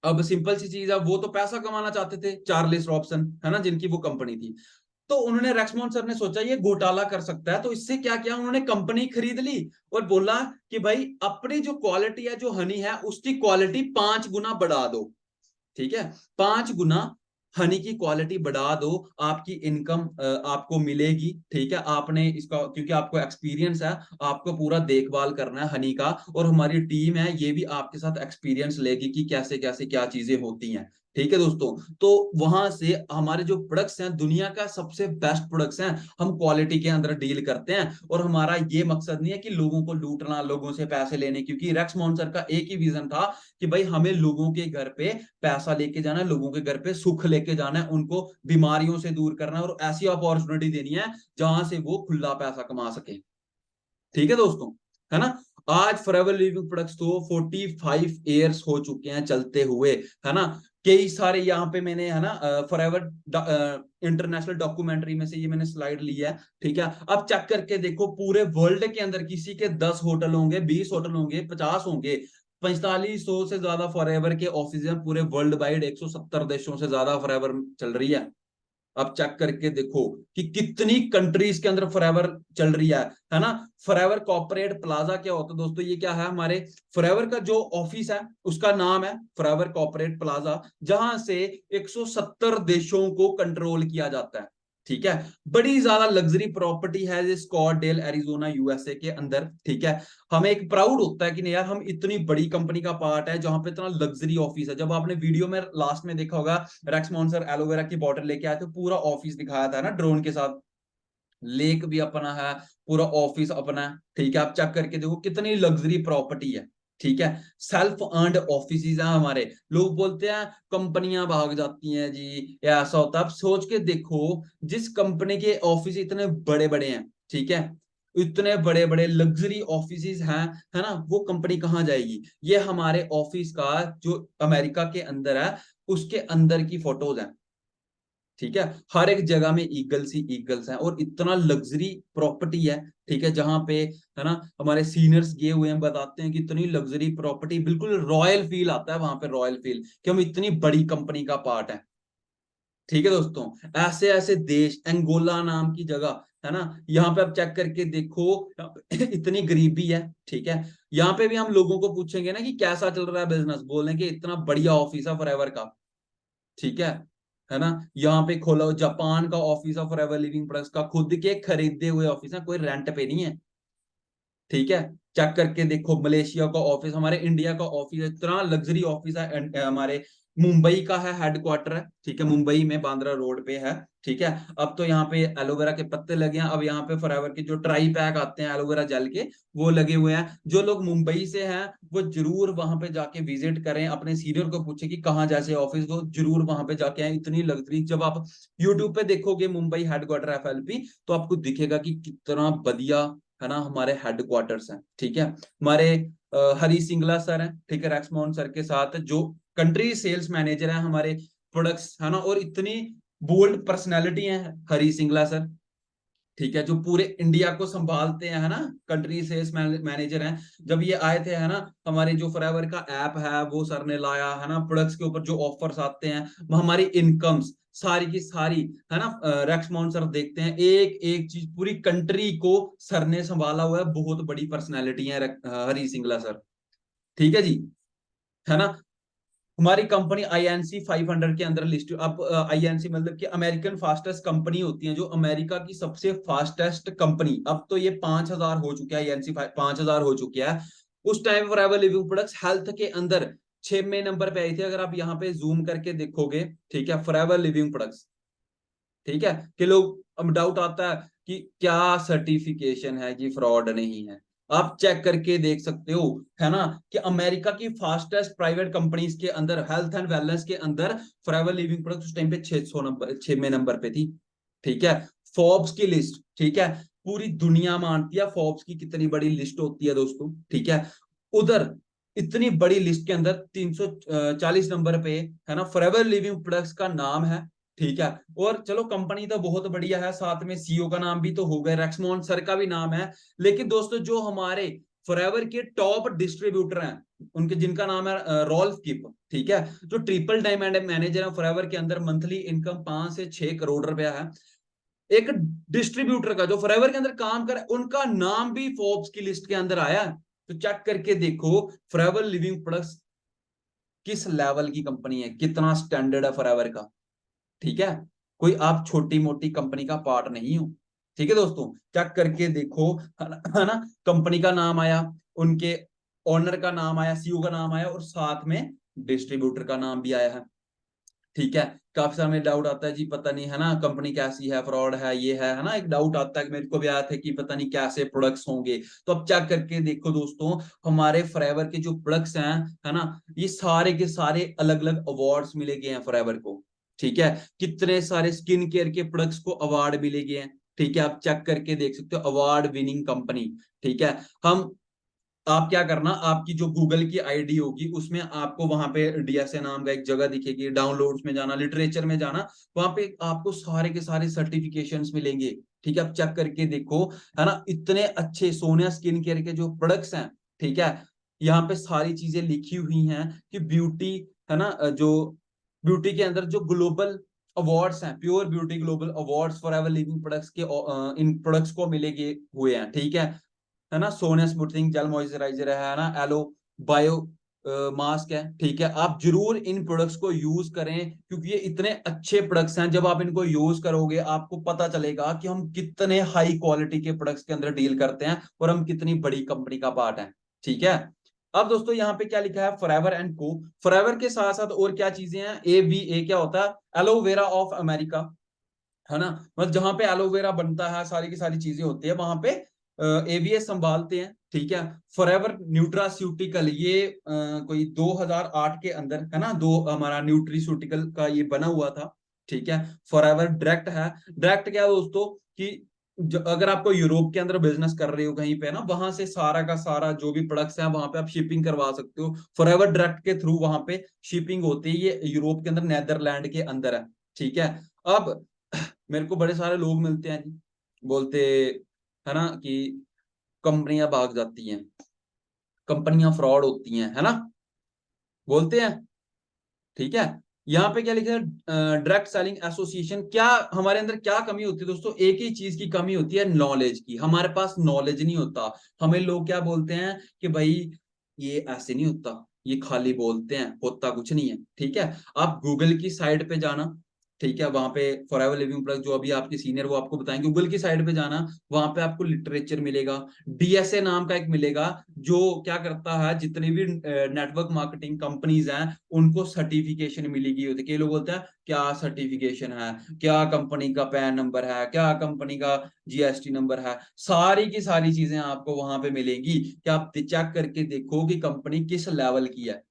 अब सिंपल सी चीज है, वो तो पैसा कमाना चाहते थे, चार्लिस रॉबसन, है ना, जिनकी वो कंपनी थी। तो उन्होंने, रेक्समोन सर ने सोचा ये घोटाला कर सकता है, तो इससे क्या किया, उन्होंने कंपनी खरीद ली और बोला कि भाई अपनी जो क्वालिटी है, जो हनी है, उसकी क्वालिटी 5 गुना बढ़ा दो। ठीक है। 5 गुना हनी की क्वालिटी बढ़ा दो, आपकी इनकम आपको मिलेगी। ठीक है। आपने इसका, क्योंकि आपको एक्सपीरियंस है, आपको पूरा देखभाल करना है हनी का, और हमारी टीम है ये भी आपके साथ एक्सपीरियंस लेगी कि कैसे कैसे क्या चीजें होती हैं। ठीक है दोस्तों, तो वहां से हमारे जो प्रोडक्ट्स हैं दुनिया का सबसे बेस्ट प्रोडक्ट्स हैं, हम क्वालिटी के अंदर डील करते हैं। और हमारा ये मकसद नहीं है कि लोगों को लूटना, लोगों से पैसे लेने, क्योंकि रेक्स मॉन्सर का एक ही विजन था कि भाई हमें लोगों के घर पे पैसा लेके जाना है, लोगों के घर पे सुख लेके जाना है, उनको बीमारियों से दूर करना है, और ऐसी अपॉर्चुनिटी देनी है जहां से वो खुला पैसा कमा सके। ठीक है दोस्तों, है ना। आज फॉरएवर लिविंग प्रोडक्ट्स तो 45 ईयर्स हो चुके हैं चलते हुए, है ना। कई सारे यहाँ पे मैंने, है ना, फॉरएवर इंटरनेशनल डॉक्यूमेंट्री में से ये मैंने स्लाइड ली है। ठीक है। अब चेक करके देखो, पूरे वर्ल्ड के अंदर किसी के 10 होटल होंगे, 20 होटल होंगे, 50 होंगे, 4500 से ज्यादा फॉरएवर के ऑफिस हैं पूरे वर्ल्ड वाइड, 170 देशों से ज्यादा फॉरएवर चल रही है। आप चेक करके देखो कि कितनी कंट्रीज के अंदर फॉरएवर चल रही है ना। फॉरएवर कॉर्पोरेट प्लाजा क्या होता है दोस्तों, ये क्या है, हमारे फॉरएवर का जो ऑफिस है उसका नाम है फॉरएवर कॉर्पोरेट प्लाजा, जहां से 170 देशों को कंट्रोल किया जाता है। ठीक है, बड़ी ज्यादा लग्जरी प्रॉपर्टी है स्कॉटडेल एरिजोना यूएसए के अंदर। ठीक है, हमें एक प्राउड होता है कि नहीं यार, हम इतनी बड़ी कंपनी का पार्ट है जहां पे इतना लग्जरी ऑफिस है। जब आपने वीडियो में लास्ट में देखा होगा, रेक्समोन सर एलोवेरा की बॉटल लेके आए थे, पूरा ऑफिस दिखाया था ना ड्रोन के साथ, लेक भी अपना है, पूरा ऑफिस अपना है। ठीक है, आप चेक करके देखो कितनी लग्जरी प्रॉपर्टी है। ठीक है, सेल्फ अर्न्ड ऑफिस हैं हमारे। लोग बोलते हैं कंपनियां भाग जाती हैं जी, या ऐसा होता है। आप सोच के देखो, जिस कंपनी के ऑफिस इतने बड़े बड़े हैं, ठीक है, इतने बड़े बड़े लग्जरी ऑफिस हैं, है ना, वो कंपनी कहाँ जाएगी। ये हमारे ऑफिस का जो अमेरिका के अंदर है, उसके अंदर की फोटोज हैं। ठीक है, हर एक जगह में ईगल्स ही ईगल्स हैं, और इतना लग्जरी प्रॉपर्टी है। ठीक है, जहां पे, है ना, हमारे सीनियर्स गए हुए हैं, बताते हैं कि इतनी लग्जरी प्रॉपर्टी, बिल्कुल रॉयल फील आता है वहां पे, रॉयल फील कि हम इतनी बड़ी कंपनी का पार्ट है। ठीक है दोस्तों, ऐसे ऐसे देश, एंगोला नाम की जगह, है ना, यहाँ पे आप चेक करके देखो, इतनी गरीबी है। ठीक है, यहाँ पे भी हम लोगों को पूछेंगे ना कि कैसा चल रहा है बिजनेस, बोलेंगे इतना बढ़िया ऑफिस है फॉरएवर का। ठीक है ना, यहाँ पे खोला हो जापान का office of forever living products का, खुद के खरीदे हुए ऑफिस है, कोई रेंट पे नहीं है। ठीक है, चेक करके देखो, मलेशिया का ऑफिस, हमारे इंडिया का ऑफिस, इतना लग्जरी ऑफिस है। हमारे मुंबई का है हेडक्वार्टर है। ठीक है, मुंबई में बांद्रा रोड पे है। ठीक है, अब तो यहाँ पे एलोवेरा के पत्ते लगे हैं, अब यहाँ पे फॉरएवर के जो ट्राई पैक आते हैं एलोवेरा जेल के, वो लगे हुए हैं। जो लोग मुंबई से हैं वो जरूर वहां पे जाके विजिट करें, अपने सीनियर को पूछे कि कहाँ जैसे ऑफिस, को जरूर वहां पे जाके आए। इतनी लग्जरी, जब आप यूट्यूब पे देखोगे मुंबई हेडक्वार्टर एफएलपी, तो आपको दिखेगा कि कितना बढ़िया, है ना, हमारे हेडक्वार्टर्स हैं। ठीक है, हमारे हरी सिंगला सर हैं, ठीक है, रैक्समोहन सर के साथ, जो कंट्री सेल्स मैनेजर हैं हमारे प्रोडक्ट्स, है ना, और इतनी बोल्ड पर्सनैलिटी है हरी सिंगला सर। ठीक है, जो पूरे इंडिया को संभालते हैं, है ना, कंट्री सेल्स मैनेजर हैं। जब ये आए थे, है ना, हमारे जो फॉरएवर का ऐप है वो सर ने लाया, है ना, प्रोडक्ट्स के ऊपर जो ऑफर्स आते हैं, हमारी इनकम्स सारी की सारी, है ना, रेक्समोन सर देखते हैं, एक एक चीज, पूरी कंट्री को सर ने संभाला हुआ है। बहुत बड़ी पर्सनैलिटी है हरी सिंगला सर। ठीक है जी, है ना। हमारी कंपनी आईएनसी 500 के अंदर लिस्ट, अब आईएनसी मतलब कि अमेरिकन फास्टेस्ट कंपनी होती है, जो अमेरिका की सबसे फास्टेस्ट कंपनी। अब तो ये 5000 हो चुका है, आईएनसी 5000 हो चुका है। उस time forever living products health के अंदर 6वें नंबर पे आई थी। अगर आप यहाँ पे जूम करके देखोगे, ठीक है, फॉरएवर लिविंग प्रोडक्ट्स। ठीक है, कि लोग, अब डाउट आता है कि क्या सर्टिफिकेशन है जी, फ्रॉड नहीं है। आप चेक करके देख सकते हो, है ना, कि अमेरिका की फास्टेस्ट प्राइवेट कंपनीज के अंदर, हेल्थ एंड वेलनेस के अंदर, फॉरएवर लिविंग प्रोडक्ट उस टाइम पे 600 नंबर, 6वें नंबर पे थी। ठीक है, फोर्ब्स की लिस्ट, ठीक है, पूरी दुनिया मानती है फोर्ब्स की कितनी बड़ी लिस्ट होती है दोस्तों। ठीक है, उधर इतनी बड़ी लिस्ट के अंदर 340 नंबर पे, है ना, फॉरएवर लिविंग प्रोडक्ट्स का नाम है। ठीक है, और चलो कंपनी तो बहुत बढ़िया है, साथ में सीईओ का नाम भी तो हो गया, रेक्समोन सर का भी नाम है। लेकिन दोस्तों, जो हमारे फॉरएवर के टॉप डिस्ट्रीब्यूटर हैं, उनके, जिनका नाम है रॉल्फ किप, ठीक है, जो ट्रिपल डायमंड मैनेजर है फॉरएवर के अंदर, मंथली इनकम 5 से 6 करोड़ रुपया है। एक डिस्ट्रीब्यूटर का जो फॉरएवर के अंदर काम कर, उनका नाम भी फोर्ब्स की लिस्ट के अंदर आया। तो चेक करके देखो, फॉरएवर लिविंग प्रोडक्ट्स किस लेवल की कंपनी है, कितना स्टैंडर्ड है फॉरएवर का। ठीक है, कोई आप छोटी मोटी कंपनी का पार्ट नहीं हो। ठीक है दोस्तों, चेक करके देखो, है ना, कंपनी का नाम आया, उनके ओनर का नाम आया, सीईओ का नाम आया, और साथ में डिस्ट्रीब्यूटर का नाम भी आया है। ठीक है, काफी सारे में डाउट आता है जी, पता नहीं, है ना, कंपनी कैसी है, फ्रॉड है, ये है ना, एक डाउट आता है, मेरे को भी आया था कि पता नहीं कैसे प्रोडक्ट्स होंगे। तो अब चेक करके देखो दोस्तों, हमारे फॉरएवर के जो प्रोडक्ट्स हैं, है ना, ये सारे के सारे अलग अलग अवार्ड्स मिले गए हैं फॉरएवर को। ठीक है, कितने सारे स्किन केयर के प्रोडक्ट्स को अवार्ड मिले गए हैं। ठीक है, आप चेक करके देख सकते हो, अवार्ड विनिंग कंपनी। ठीक है, हम, आप क्या करना, आपकी जो गूगल की आईडी होगी उसमें आपको वहां पे डीएसए नाम का एक जगह दिखेगी, डाउनलोड्स में जाना, लिटरेचर में जाना, वहां पे आपको सारे के सारे सर्टिफिकेशंस मिलेंगे। ठीक है, आप चेक करके देखो, है ना, इतने अच्छे सोनिया स्किन केयर के जो प्रोडक्ट्स हैं। ठीक है, यहाँ पे सारी चीजें लिखी हुई हैं कि ब्यूटी, है ना, जो ब्यूटी के अंदर जो ग्लोबल अवार्ड्स हैं, pure beauty global awards forever living products के इन प्रोडक्ट्स को मिलेंगे हुए हैं, ठीक है ना। सोनिया स्मूथनिंग जेल मॉइस्चराइजर है ना, एलो बायो मास्क है, ठीक है। आप जरूर इन प्रोडक्ट्स को यूज करें क्योंकि ये इतने अच्छे प्रोडक्ट्स हैं। जब आप इनको यूज करोगे आपको पता चलेगा कि हम कितने हाई क्वालिटी के प्रोडक्ट्स के अंदर डील करते हैं और हम कितनी बड़ी कंपनी का पार्ट है, ठीक है। अब दोस्तों यहाँ पे क्या लिखा है, फॉरएवर एंड को। फॉरएवर के साथ साथ और क्या चीजें हैं, ए क्या होता है, एलोवेरा ऑफ अमेरिका, है ना। मतलब जहां पे एलोवेरा बनता है, सारी की सारी चीजें होती है वहां पे एवीएस संभालते हैं, ठीक है। फॉरएवर न्यूट्रास्यूटिकल, ये कोई 2008 के अंदर, है ना, दो हमारा न्यूट्रीस्यूटिकल का ये बना हुआ था, ठीक है। फॉरएवर डायरेक्ट है। डायरेक्ट क्या है दोस्तों कि अगर आपको यूरोप के अंदर बिजनेस कर रहे हो कहीं पे ना, वहां से सारा का सारा जो भी प्रोडक्ट्स हैं वहां पे आप शिपिंग करवा सकते हो, फॉरएवर डायरेक्ट के थ्रू वहां पे शिपिंग होती है। ये यूरोप के अंदर नेदरलैंड के अंदर है, ठीक है। अब मेरे को बड़े सारे लोग मिलते हैं जी, बोलते है ना कि कंपनियां भाग जाती हैं, कंपनियां फ्रॉड होती हैं, है ना, बोलते हैं, ठीक है। यहाँ पे क्या लिखा है, डायरेक्ट सेलिंग एसोसिएशन, क्या हमारे अंदर क्या कमी होती है दोस्तों, एक ही चीज की कमी होती है, नॉलेज की। हमारे पास नॉलेज नहीं होता। हमें लोग क्या बोलते हैं कि भाई ये ऐसे नहीं होता, ये खाली बोलते हैं, होता कुछ नहीं है, ठीक है। आप गूगल की साइट पे जाना, ठीक है, वहां पे फॉरएवर लिविंग प्रोडक्ट जो अभी आपके सीनियर वो आपको बताएंगे, गूगल की साइट पे जाना, वहां पे आपको लिटरेचर मिलेगा, डीएसए नाम का एक मिलेगा, जो क्या करता है, जितनी भी नेटवर्क मार्केटिंग कंपनीज हैं उनको सर्टिफिकेशन मिलेगी होती है। कई लोग बोलते हैं क्या सर्टिफिकेशन है, क्या कंपनी का पैन नंबर है, क्या कंपनी का जीएसटी नंबर है, सारी की सारी चीजें आपको वहां पे मिलेंगी कि आप चेक करके देखो कि कंपनी किस लेवल की है,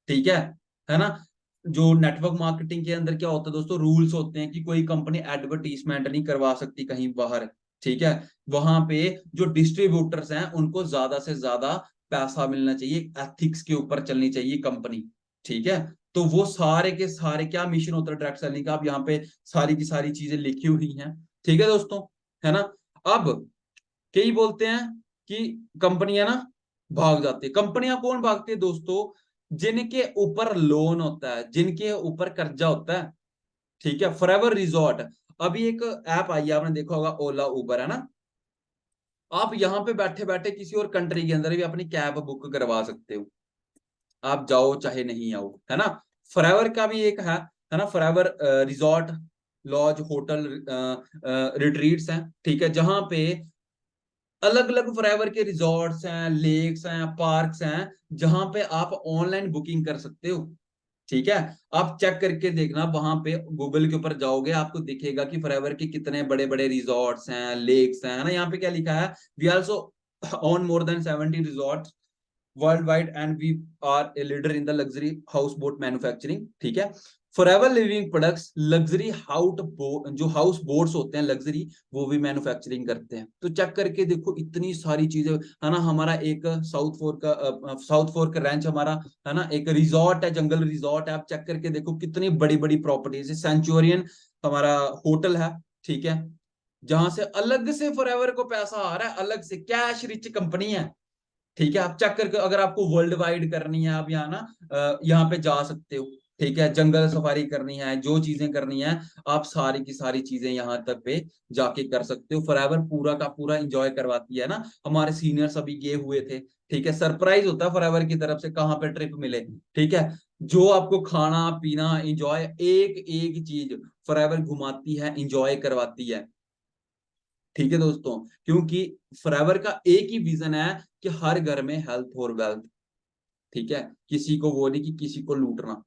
ठीक है ना। जो नेटवर्क मार्केटिंग के अंदर क्या होता है दोस्तों, रूल्स होते हैं कि कोई कंपनी एडवर्टीजमेंट नहीं करवा सकती कहीं बाहर, ठीक है। वहां पे जो डिस्ट्रीब्यूटर्स हैं उनको ज्यादा से ज्यादा पैसा मिलना चाहिए, एथिक्स के ऊपर चलनी चाहिए कंपनी, ठीक है। तो वो सारे के सारे क्या मिशन होता है डायरेक्ट सेलिंग का, आप यहाँ पे सारी की सारी चीजें लिखी हुई हैं, ठीक है दोस्तों, है ना। अब कई बोलते हैं कि कंपनियां ना भाग जाती है। कंपनियां कौन भागती है दोस्तों, जिनके ऊपर लोन होता है, जिनके ऊपर कर्जा होता है, ठीक है। फॉरएवर रिजॉर्ट, अभी एक ऐप आई है, आपने देखा होगा, ओला उबर, है ना। आप यहाँ पे बैठे बैठे किसी और कंट्री के अंदर भी अपनी कैब बुक करवा सकते हो, आप जाओ चाहे नहीं आओ, है ना। फॉरएवर का भी एक है ना, forever resort, lodge, hotel, retreats हैं, ठीक है, जहां पे अलग अलग फॉरएवर के रिजॉर्ट्स हैं, लेक्स हैं, पार्क्स हैं, जहां पे आप ऑनलाइन बुकिंग कर सकते हो, ठीक है। आप चेक करके देखना, वहां पे गूगल के ऊपर जाओगे आपको दिखेगा कि फॉरएवर के कितने बड़े बड़े रिजॉर्ट्स हैं, लेक्स हैं, है ना। यहाँ पे क्या लिखा है, we also on more than 70 resorts world wide and we are a leader in the luxury house boat manufacturing, ठीक है। फॉरएवर लिविंग प्रोडक्ट्स लग्जरी जो हाउस बोट्स होते हैं लग्जरी, वो भी मैन्युफैक्चरिंग करते हैं। तो चेक करके देखो इतनी सारी चीजें, है ना। हमारा एक साउथ फोर्क रेंच हमारा, है ना, एक रिजॉर्ट है, जंगल रिजॉर्ट है, आप चेक करके देखो कितनी बड़ी बड़ी प्रॉपर्टीज है। सेंचुरियन हमारा होटल है, ठीक है, जहां से अलग से फॉरएवर को पैसा आ रहा है, अलग से कैश रिच कंपनी है, ठीक है। आप चेक करके अगर आपको वर्ल्ड वाइड करनी है, आप यहाँ ना यहाँ पे जा सकते हो, ठीक है। जंगल सफारी करनी है, जो चीजें करनी है, आप सारी की सारी चीजें यहाँ तक पे जाके कर सकते हो। फॉरएवर पूरा का पूरा इंजॉय करवाती है ना। हमारे सीनियर सभी गए हुए थे, ठीक है। सरप्राइज होता है फॉरएवर की तरफ से कहाँ पे ट्रिप मिले, ठीक है। जो आपको खाना पीना इंजॉय, एक एक चीज फॉरएवर घुमाती है, इंजॉय करवाती है, ठीक है दोस्तों। क्योंकि फॉरएवर का एक ही विजन है कि हर घर में हेल्थ और वेल्थ, ठीक है। किसी को वो नहीं कि किसी को लूटना,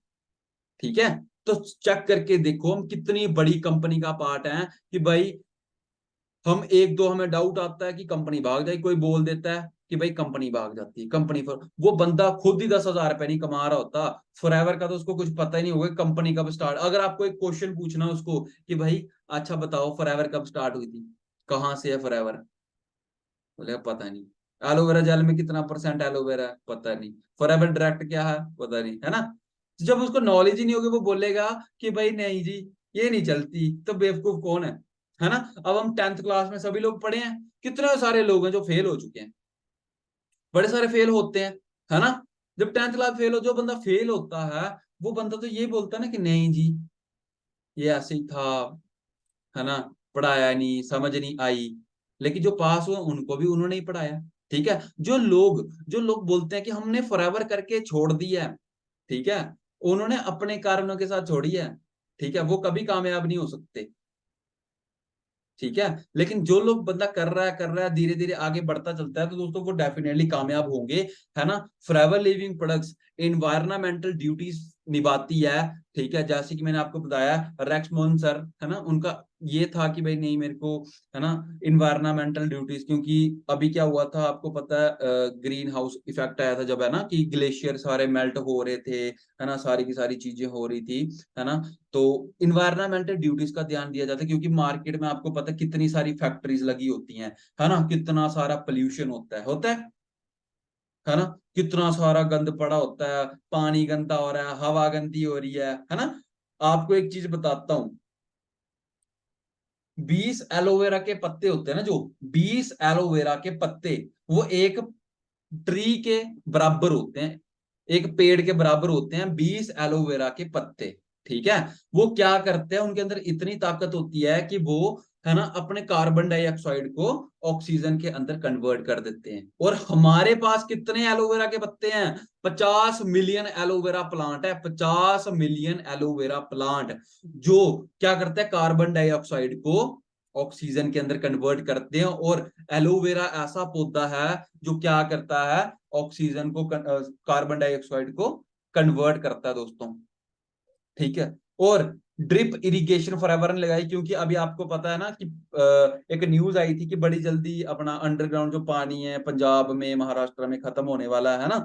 ठीक है। तो चेक करके देखो हम कितनी बड़ी कंपनी का पार्ट है कि भाई हम एक दो हमें डाउट आता है कि कंपनी भाग जाए, कोई बोल देता है कि भाई कंपनी भाग जाती है, कंपनी पर वो बंदा खुद ही 10,000 रुपए नहीं कमा रहा होता। फॉरएवर का तो उसको कुछ पता ही नहीं होगा कंपनी कब स्टार्ट। अगर आपको एक क्वेश्चन पूछना उसको कि भाई अच्छा बताओ फॉरएवर कब स्टार्ट हुई थी, कहाँ से है फॉरएवर, बोले पता नहीं। एलोवेरा जेल में कितना परसेंट एलोवेरा है, पता नहीं। फॉरएवर डायरेक्ट क्या है, पता नहीं, है ना। तो जब उसको नॉलेज ही नहीं होगी वो बोलेगा कि भाई नहीं जी ये नहीं चलती, तो बेवकूफ कौन है ना। अब हम 10th क्लास में सभी लोग पढ़े हैं, कितने सारे लोग हैं जो फेल हो चुके हैं, बड़े सारे फेल होते हैं, है ना। जब 10th क्लास फेल हो, जो बंदा फेल होता है वो बंदा तो ये बोलता है ना कि नहीं जी ये ऐसे ही था, है ना, पढ़ाया नहीं, समझ नहीं आई। लेकिन जो पास हुए उनको भी उन्होंने ही पढ़ाया। ठीक है, जो लोग बोलते हैं कि हमने फॉरएवर करके छोड़ दिया है, ठीक है, उन्होंने अपने कारणों के साथ छोड़ी है। ठीक है, वो कभी कामयाब नहीं हो सकते। ठीक है, लेकिन जो लोग बंदा कर रहा है, धीरे धीरे आगे बढ़ता चलता है, तो दोस्तों वो डेफिनेटली कामयाब होंगे। है ना। Forever living products environmental duties निभाती है। ठीक है, जैसे कि मैंने आपको बताया, रेक्समोन सर, है ना, उनका ये था कि भाई नहीं मेरे को, है ना, इन्वायरमेंटल ड्यूटीज, क्योंकि अभी क्या हुआ था आपको पता है, ग्रीन हाउस इफेक्ट आया था जब, है ना, कि ग्लेशियर सारे मेल्ट हो रहे थे, है ना, सारी की सारी चीजें हो रही थी, है ना। तो इन्वायरमेंटल ड्यूटीज का ध्यान दिया जाता है, क्योंकि मार्केट में आपको पता है कितनी सारी फैक्ट्रीज लगी होती हैं, है ना, कितना सारा पोल्यूशन होता है ना, कितना सारा गंद पड़ा होता है, पानी गंदा हो रहा है, हवा गंदी हो रही है ना। आपको एक चीज बताता हूँ, 20 एलोवेरा के पत्ते होते हैं ना, जो 20 एलोवेरा के पत्ते, वो एक ट्री के बराबर होते हैं, एक पेड़ के बराबर होते हैं 20 एलोवेरा के पत्ते। ठीक है, वो क्या करते हैं, उनके अंदर इतनी ताकत होती है कि वो, है ना, अपने कार्बन डाइऑक्साइड को ऑक्सीजन के अंदर कन्वर्ट कर देते हैं। और हमारे पास कितने एलोवेरा के पत्ते हैं? 50 मिलियन एलोवेरा प्लांट है, 50 मिलियन एलोवेरा प्लांट, जो क्या करते हैं, कार्बन डाइऑक्साइड को ऑक्सीजन के अंदर कन्वर्ट करते हैं। और एलोवेरा ऐसा पौधा है जो क्या करता है, ऑक्सीजन को, कार्बन डाइऑक्साइड को कन्वर्ट करता है दोस्तों। ठीक है, और ड्रिप इरिगेशन फॉरएवर ने लगाई, क्योंकि अभी आपको पता है ना कि एक न्यूज आई थी कि बड़ी जल्दी अपना अंडरग्राउंड जो पानी है पंजाब में, महाराष्ट्र में खत्म होने वाला है ना।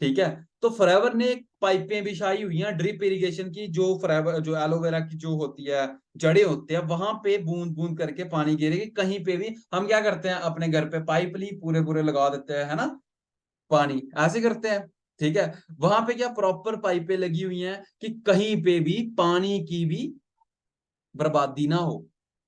ठीक है, तो फॉरएवर ने पाइपें बिछाई हुई हैं ड्रिप इरिगेशन की, जो फॉरएवर, जो एलोवेरा की जो होती है जड़ें होती है, वहां पे बूंद बूंद करके पानी गिरेगी। कहीं पे भी हम क्या करते हैं, अपने घर पे पाइप ली पूरे पूरे लगा देते हैं, है ना, पानी ऐसे करते हैं। ठीक है, वहां पे क्या प्रॉपर पाइपें लगी हुई हैं कि कहीं पे भी पानी की भी बर्बादी ना हो।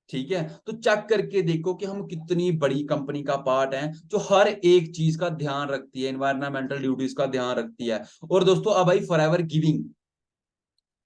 ठीक है, तो चेक करके देखो कि हम कितनी बड़ी कंपनी का पार्ट है, जो हर एक चीज का ध्यान रखती है, एनवायरमेंटल ड्यूटीज का ध्यान रखती है। और दोस्तों अब आई फॉरएवर गिविंग।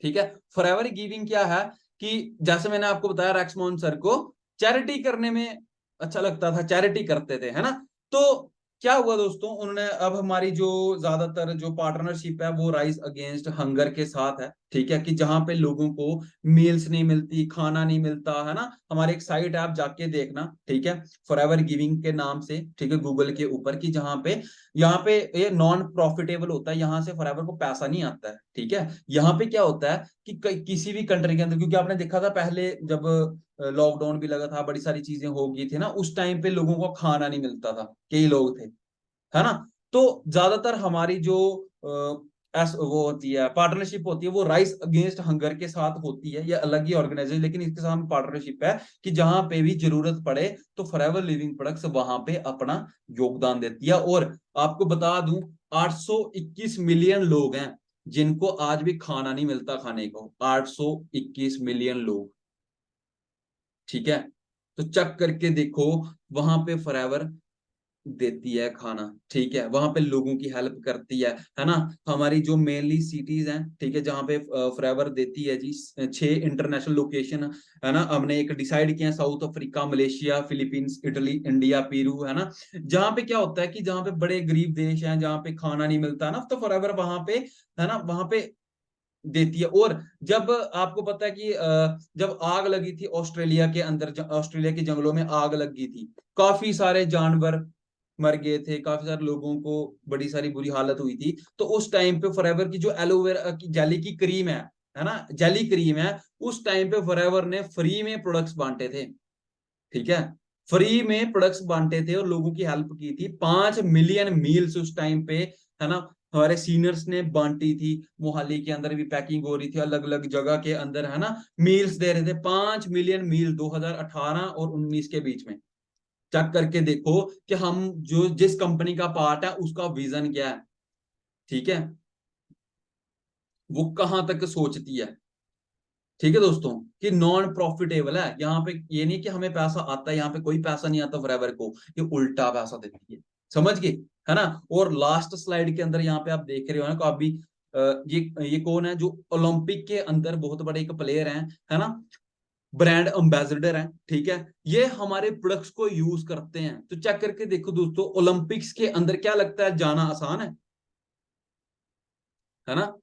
ठीक है, फॉरएवर गिविंग क्या है, कि जैसे मैंने आपको बताया, रैक्समोहन सर को चैरिटी करने में अच्छा लगता था, चैरिटी करते थे, है ना। तो क्या हुआ दोस्तों, उन्होंने अब हमारी जो ज्यादातर जो पार्टनरशिप है वो राइज अगेंस्ट हंगर के साथ है। ठीक है, कि जहां पे लोगों को मील्स नहीं मिलती, खाना नहीं मिलता, है ना। हमारे एक साइट है, आप जाके देखना, ठीक है, फॉरएवर गिविंग के नाम से, ठीक है, गूगल के ऊपर, कि जहां पे, यहाँ पे ये नॉन प्रॉफिटेबल होता है, यहाँ से फॉरएवर को पैसा नहीं आता है। ठीक है, यहाँ पे क्या होता है कि किसी भी कंट्री के अंदर, क्योंकि आपने देखा था पहले जब लॉकडाउन भी लगा था, बड़ी सारी चीजें हो गई थी ना, उस टाइम पे लोगों को खाना नहीं मिलता था, कई लोग थे, है ना। तो ज्यादातर हमारी जो वो होती है, पार्टनरशिप होती है, वो राइस अगेंस्ट हंगर के साथ होती है, ये अलग ही ऑर्गेनाइजेशन, लेकिन इसके साथ पार्टनरशिप है कि जहां पे भी जरूरत पड़े तो फॉरएवर लिविंग प्रोडक्ट्स वहां पे अपना योगदान देती है। और आपको बता दूं, 821 मिलियन लोग हैं जिनको आज भी खाना नहीं मिलता खाने को, 821 मिलियन लोग। ठीक है, तो चेक करके देखो, वहां पे फॉरएवर देती है खाना। ठीक है, वहां पे लोगों की हेल्प करती है ना। हमारी जो मेनली सिटीज हैं, ठीक है, जहां पे फॉरएवर देती है जी, 6 इंटरनेशनल लोकेशन, है ना, हमने एक डिसाइड किया, south Africa, Malaysia, Philippines, Italy, India, Peru, है ना। जहां पे क्या होता है कि जहां पे बड़े गरीब देश हैं, जहां पे खाना नहीं मिलता ना, तो फॉरएवर वहां पे, है ना, वहां पे देती है। और जब आपको पता है कि जब आग लगी थी ऑस्ट्रेलिया के अंदर, ऑस्ट्रेलिया के जंगलों में आग लगी थी, काफी सारे जानवर मर गए थे, काफी सारे लोगों को बड़ी सारी बुरी हालत हुई थी। तो उस टाइम पे फॉरएवर की जो एलोवेरा की जेली की क्रीम है ना, जेली क्रीम है, उस टाइम पे फॉरएवर ने फ्री में प्रोडक्ट्स बांटे थे। ठीक है, फ्री में प्रोडक्ट्स बांटे थे और लोगों की हेल्प की थी। 5 मिलियन मील्स उस टाइम पे, है ना, हमारे सीनियर्स ने बांटी थी। मोहाली के अंदर भी पैकिंग हो रही थी, अलग अलग जगह के अंदर, है ना, मील्स दे रहे थे। 5 मिलियन मील 2018 और 19 के बीच में। चेक करके देखो कि हम जो जिस कंपनी का पार्ट है उसका विजन क्या है। ठीक है, वो कहां तक सोचती है। ठीक है दोस्तों, कि नॉन प्रॉफिटेबल है, यहाँ पे ये नहीं कि हमें पैसा आता है, यहाँ पे कोई पैसा नहीं आता फॉरएवर को, ये उल्टा पैसा देती है। समझ गए, है ना। और लास्ट स्लाइड के अंदर यहाँ पे आप देख रहे हो ना, तो आप भी ये कौन है जो ओलंपिक के अंदर बहुत बड़े एक प्लेयर हैं, है ना, ब्रांड एम्बेसडर हैं, ठीक है, ये हमारे प्रोडक्ट्स को यूज करते हैं। तो चेक करके देखो दोस्तों, ओलंपिक्स के अंदर क्या लगता है जाना आसान है ना।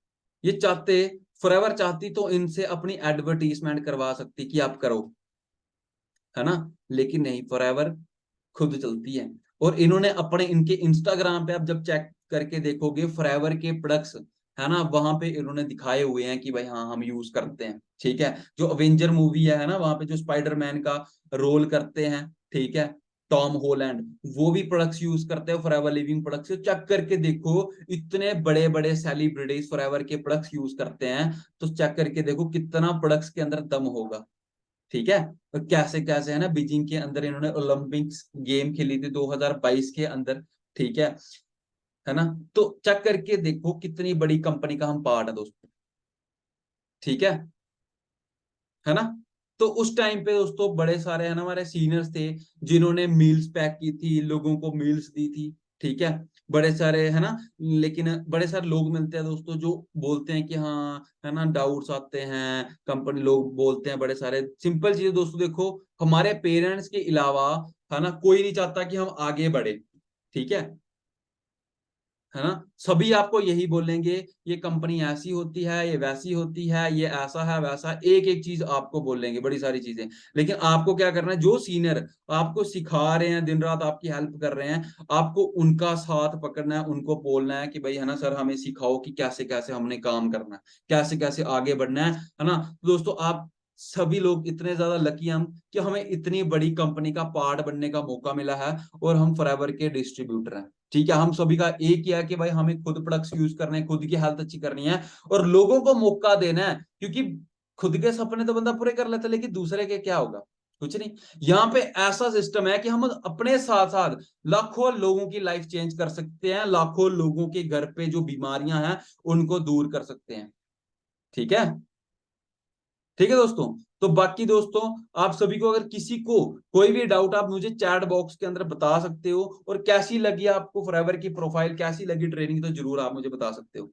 ये चाहते, फॉरएवर चाहती तो इनसे अपनी एडवर्टीजमेंट करवा सकती कि आप करो, है ना, लेकिन नहीं, फॉरएवर खुद चलती है। और इन्होंने अपने, इनके इंस्टाग्राम पे आप जब चेक करके देखोगे फॉरएवर के प्रोडक्ट्स, है ना, वहां पे इन्होंने दिखाए हुए हैं कि भाई हाँ हम यूज करते हैं, ठीक है। जो अवेंजर मूवी है ना, वहां पे जो स्पाइडरमैन का रोल करते हैं, ठीक है, टॉम हॉलैंड, वो भी प्रोडक्ट्स यूज करते हैं फॉरएवर लिविंग प्रोडक्ट्स। चेक करके देखो, इतने बड़े बड़े सेलिब्रिटीज फॉरएवर के प्रोडक्ट्स यूज करते हैं, तो चेक करके देखो कितना प्रोडक्ट्स के अंदर दम होगा, ठीक है। और कैसे कैसे, है ना, बीजिंग के अंदर इन्होंने ओलंपिक्स गेम खेली थी 2022 के अंदर, ठीक है ना। तो चेक करके देखो कितनी बड़ी कंपनी का हम पार्ट है दोस्तों, ठीक है ना। तो उस टाइम पे दोस्तों बड़े सारे, है ना, हमारे सीनियर्स थे जिन्होंने मील्स पैक की थी, लोगों को मील्स दी थी, ठीक है, बड़े सारे, है ना। लेकिन बड़े सारे लोग मिलते हैं दोस्तों जो बोलते हैं कि हाँ, है ना, डाउट्स आते हैं, कंपनी लोग बोलते हैं बड़े सारे सिंपल चीजें दोस्तों। देखो, हमारे पेरेंट्स के अलावा, है ना, कोई नहीं चाहता कि हम आगे बढ़े, ठीक है ना। सभी आपको यही बोलेंगे, ये कंपनी ऐसी होती है, ये वैसी होती है, ये ऐसा है वैसा, एक एक चीज आपको बोलेंगे, बड़ी सारी चीजें। लेकिन आपको क्या करना है, जो सीनियर आपको सिखा रहे हैं, दिन रात आपकी हेल्प कर रहे हैं, आपको उनका साथ पकड़ना है, उनको बोलना है कि भाई, है ना सर, हमें सिखाओ कि कैसे कैसे हमने काम करना है, कैसे कैसे आगे बढ़ना है ना। तो दोस्तों, आप सभी लोग इतने ज्यादा लकी हम कि हमें इतनी बड़ी कंपनी का पार्ट बनने का मौका मिला है, और हम फॉरएवर के डिस्ट्रीब्यूटर हैं, ठीक है। हम सभी का एक ही है कि भाई हमें खुद प्रोडक्ट्स यूज करने हैं, खुद की हेल्थ अच्छी करनी है, और लोगों को मौका देना है, क्योंकि खुद के सपने तो बंदा पूरे कर लेता है, लेकिन दूसरे के क्या होगा, कुछ नहीं। यहाँ पे ऐसा सिस्टम है कि हम अपने साथ साथ लाखों लोगों की लाइफ चेंज कर सकते हैं, लाखों लोगों के घर पे जो बीमारियां हैं उनको दूर कर सकते हैं, ठीक है, ठीक है दोस्तों। तो बाकी दोस्तों, आप सभी को अगर किसी को कोई भी डाउट, आप मुझे चैट बॉक्स के अंदर बता सकते हो, और कैसी लगी आपको फॉरएवर की प्रोफाइल, कैसी लगी ट्रेनिंग, तो जरूर आप मुझे बता सकते हो,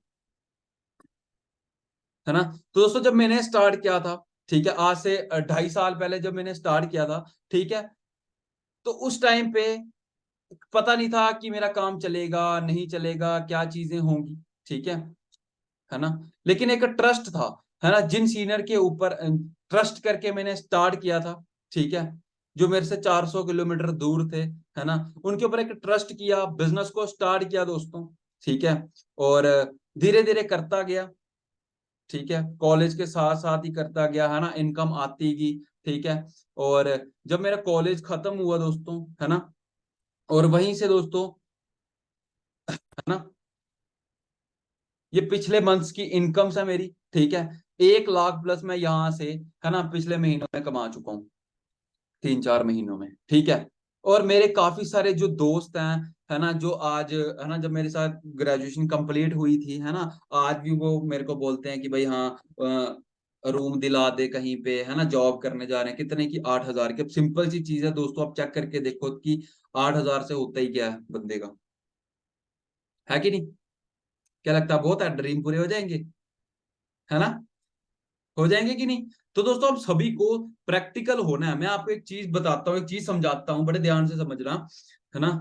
है ना। तो दोस्तों, जब मैंने स्टार्ट किया था, ठीक है, आज से 2.5 साल पहले जब मैंने स्टार्ट किया था, ठीक है, तो उस टाइम पे पता नहीं था कि मेरा काम चलेगा नहीं चलेगा, क्या चीजें होंगी, ठीक है ना। लेकिन एक ट्रस्ट था, है ना, जिन सीनियर के ऊपर ट्रस्ट करके मैंने स्टार्ट किया था, ठीक है, जो मेरे से 400 किलोमीटर दूर थे, है ना, उनके ऊपर एक ट्रस्ट किया, बिजनेस को स्टार्ट किया दोस्तों, ठीक है। और धीरे धीरे करता गया, ठीक है, कॉलेज के साथ साथ ही करता गया, है ना, इनकम आती गई, ठीक है। और जब मेरा कॉलेज खत्म हुआ दोस्तों, है ना, और वहीं से दोस्तों, है ना, ये पिछले मंथ्स की इनकम है मेरी, ठीक है, 1 लाख प्लस मैं यहाँ से, है ना, पिछले महीनों में कमा चुका हूँ, 3-4 महीनों में, ठीक है। और मेरे काफी सारे जो दोस्त हैं, है ना, जो आज, है ना, जब मेरे साथ ग्रेजुएशन कंप्लीट हुई थी, है ना, आज भी वो मेरे को बोलते हैं कि भाई हाँ, रूम दिला दे कहीं पे, है ना, जॉब करने जा रहे हैं, कितने की, 8,000 की। अब सिंपल सी चीज है दोस्तों, आप चेक करके देखो कि 8,000 से होता ही क्या है बंदे का, है कि नहीं। क्या लगता है, बहुत है, ड्रीम पूरे हो जाएंगे, है ना, हो जाएंगे कि नहीं। तो दोस्तों, आप सभी को प्रैक्टिकल होना है। मैं आपको एक चीज बताता हूँ, एक चीज समझाता हूँ, बड़े ध्यान से समझना, है ना।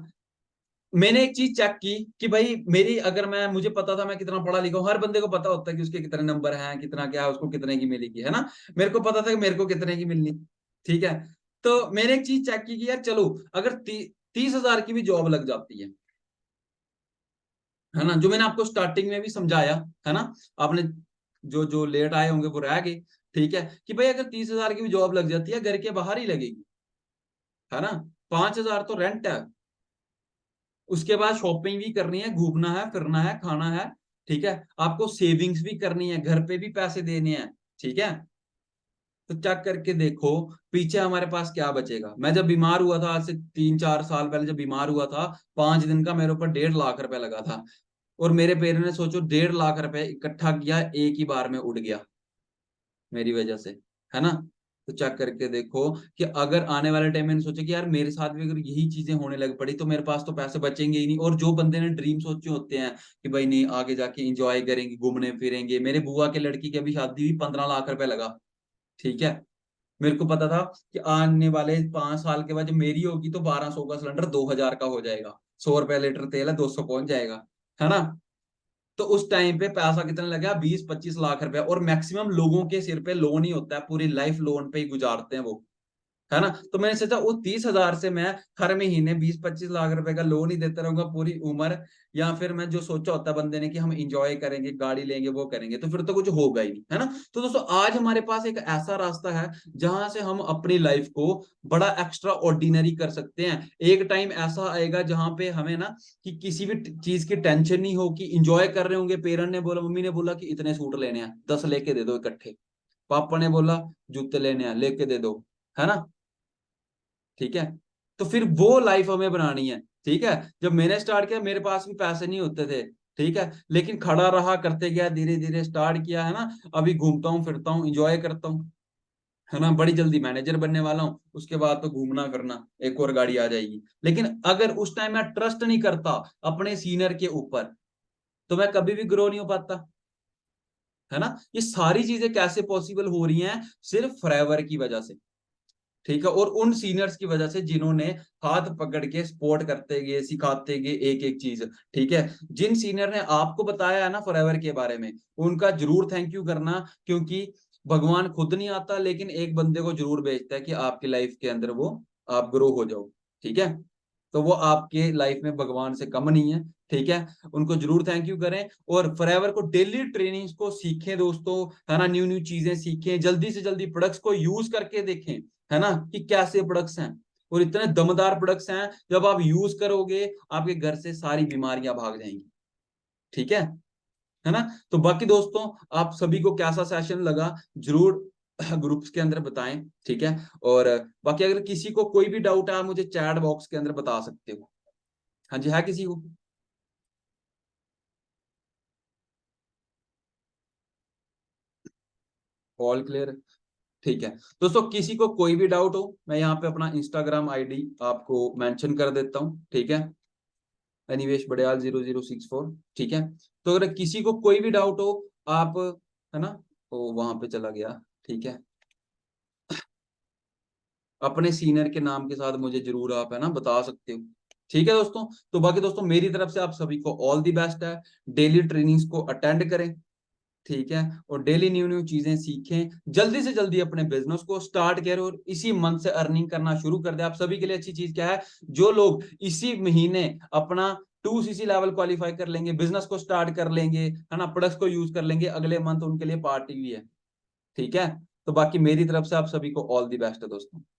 मैंने एक चीज चेक की कि भाई मेरी, अगर मैं, मुझे पता था मैं कितना पढ़ा लिखा हूँ, हर बंदे को पता होता है कि उसके कितने नंबर हैं, कितना क्या है, उसको कितने की मिलेगी, है ना। मेरे को पता था कि मेरे को कितने की मिलनी, ठीक है। तो मैंने एक चीज चेक की कि यार चलो, अगर 30,000 की भी जॉब लग जाती है ना, जो मैंने आपको स्टार्टिंग में भी समझाया, है ना, आपने, जो जो लेट आए होंगे वो रह गए, ठीक है, कि भाई अगर 30,000 की भी जॉब लग जाती है, घर के बाहर ही लगेगी, है ना, 5,000 तो रेंट है, उसके बाद शॉपिंग भी करनी है, घूमना है, फिरना है, खाना है, ठीक है, आपको सेविंग्स भी करनी है, घर पे भी पैसे देने हैं, ठीक है। तो चेक करके देखो, पीछे हमारे पास क्या बचेगा। मैं जब बीमार हुआ था, आज से 3-4 साल पहले जब बीमार हुआ था, 5 दिन का मेरे ऊपर 1.5 लाख रुपए लगा था, और मेरे पेरेंट्स ने, सोचो, 1.5 लाख रुपए इकट्ठा किया, एक ही बार में उड़ गया मेरी वजह से, है ना। तो चेक करके देखो कि अगर आने वाले टाइम में सोचे कि यार मेरे साथ भी अगर यही चीजें होने लग पड़ी तो मेरे पास तो पैसे बचेंगे ही नहीं। और जो बंदे ने ड्रीम सोचे होते हैं कि भाई नहीं आगे जाके इंजॉय करेंगे, घूमने फिरेंगे, मेरे बुआ के लड़की की अभी शादी हुई, 15 लाख रुपए लगा, ठीक है। मेरे को पता था कि आने वाले 5 साल के बाद जब मेरी होगी तो 1200 का सिलेंडर 2000 का हो जाएगा, 100 रुपए लीटर तेल है, 200 पहुंच जाएगा, है ना। तो उस टाइम पे पैसा कितना लगा, 20-25 लाख रुपए। और मैक्सिमम लोगों के सिर पे लोन ही होता है, पूरी लाइफ लोन पे ही गुजारते हैं वो, है ना। तो मैंने सोचा वो 30,000 से मैं हर महीने 20-25 लाख रुपए का लोन ही देता रहूंगा पूरी उम्र। या फिर मैं जो सोचा होता है बंदे ने कि हम इंजॉय करेंगे, गाड़ी लेंगे, वो करेंगे, तो फिर तो कुछ होगा ही नहीं, है ना। तो दोस्तों आज हमारे पास एक ऐसा रास्ता है जहां से हम अपनी लाइफ को बड़ा एक्स्ट्रा ऑर्डिनरी कर सकते हैं। एक टाइम ऐसा आएगा जहां पे हमें ना कि किसी भी चीज की टेंशन नहीं हो, कि इंजॉय कर रहे होंगे, पेरेंट ने बोला, मम्मी ने बोला कि इतने सूट लेने हैं, 10 लेके दे दो इकट्ठे, पापा ने बोला जूते लेने हैं, लेके दे दो, है ना। ठीक है। तो फिर वो लाइफ हमें बनानी है। ठीक है। जब मैंने स्टार्ट किया मेरे पास भी पैसे नहीं होते थे, ठीक है, लेकिन खड़ा रहा, करते गया, धीरे धीरे स्टार्ट किया, है ना। अभी घूमता हूँ, फिरता हूँ, इंजॉय करता हूँ, है ना। बड़ी जल्दी मैनेजर बनने वाला हूँ, उसके बाद तो घूमना फिरना, एक और गाड़ी आ जाएगी। लेकिन अगर उस टाइम मैं ट्रस्ट नहीं करता अपने सीनियर के ऊपर तो मैं कभी भी ग्रो नहीं हो पाता, है ना। ये सारी चीजें कैसे पॉसिबल हो रही हैं, सिर्फ फॉरएवर की वजह से, ठीक है। और उन सीनियर्स की वजह से जिन्होंने हाथ पकड़ के सपोर्ट करते गए, सिखाते गए एक एक चीज, ठीक है। जिन सीनियर ने आपको बताया है ना फॉरएवर के बारे में, उनका जरूर थैंक यू करना, क्योंकि भगवान खुद नहीं आता लेकिन एक बंदे को जरूर भेजता है कि आपकी लाइफ के अंदर वो आप ग्रो हो जाओ, ठीक है। तो वो आपके लाइफ में भगवान से कम नहीं है, ठीक है। उनको जरूर थैंक यू करें। और फॉरएवर को डेली ट्रेनिंग्स को सीखें दोस्तों, है ना। न्यू न्यू चीजें सीखें, जल्दी से जल्दी प्रोडक्ट्स को यूज करके देखें, है ना, कि कैसे प्रोडक्ट्स हैं। और इतने दमदार प्रोडक्ट्स हैं, जब आप यूज करोगे आपके घर से सारी बीमारियां भाग जाएंगी, ठीक है ना। तो बाकी दोस्तों आप सभी को कैसा सेशन लगा जरूर ग्रुप्स के अंदर बताएं, ठीक है। और बाकी अगर किसी को कोई भी डाउट है आप मुझे चैट बॉक्स के अंदर बता सकते हो। हाँ जी, है किसी को? All clear? ठीक है। दोस्तों किसी को कोई भी डाउट हो, मैं यहाँ पे अपना इंस्टाग्राम आईडी आपको मेंशन कर देता हूँ, ठीक है। अनिवेश बड़याल 0064, ठीक है। तो अगर किसी को कोई भी डाउट हो आप, है ना, वो वहां पे चला गया, ठीक है, अपने सीनियर के नाम के साथ मुझे जरूर आप, है ना, बता सकते हो, ठीक है दोस्तों। तो बाकी दोस्तों मेरी तरफ से आप सभी को ऑल दी बेस्ट है। डेली ट्रेनिंग्स को अटेंड करें, ठीक है। और डेली न्यू न्यू चीजें सीखें, जल्दी से जल्दी अपने बिजनेस को स्टार्ट करें और इसी मंथ से अर्निंग करना शुरू कर दे। आप सभी के लिए अच्छी चीज क्या है, जो लोग इसी महीने अपना 2CC लेवल क्वालिफाई कर लेंगे, बिजनेस को स्टार्ट कर लेंगे, है ना, प्रोडक्ट्स को यूज कर लेंगे, अगले मंथ उनके लिए पार्टी भी है, ठीक है। तो बाकी मेरी तरफ से आप सभी को ऑल दी बेस्ट है दोस्तों।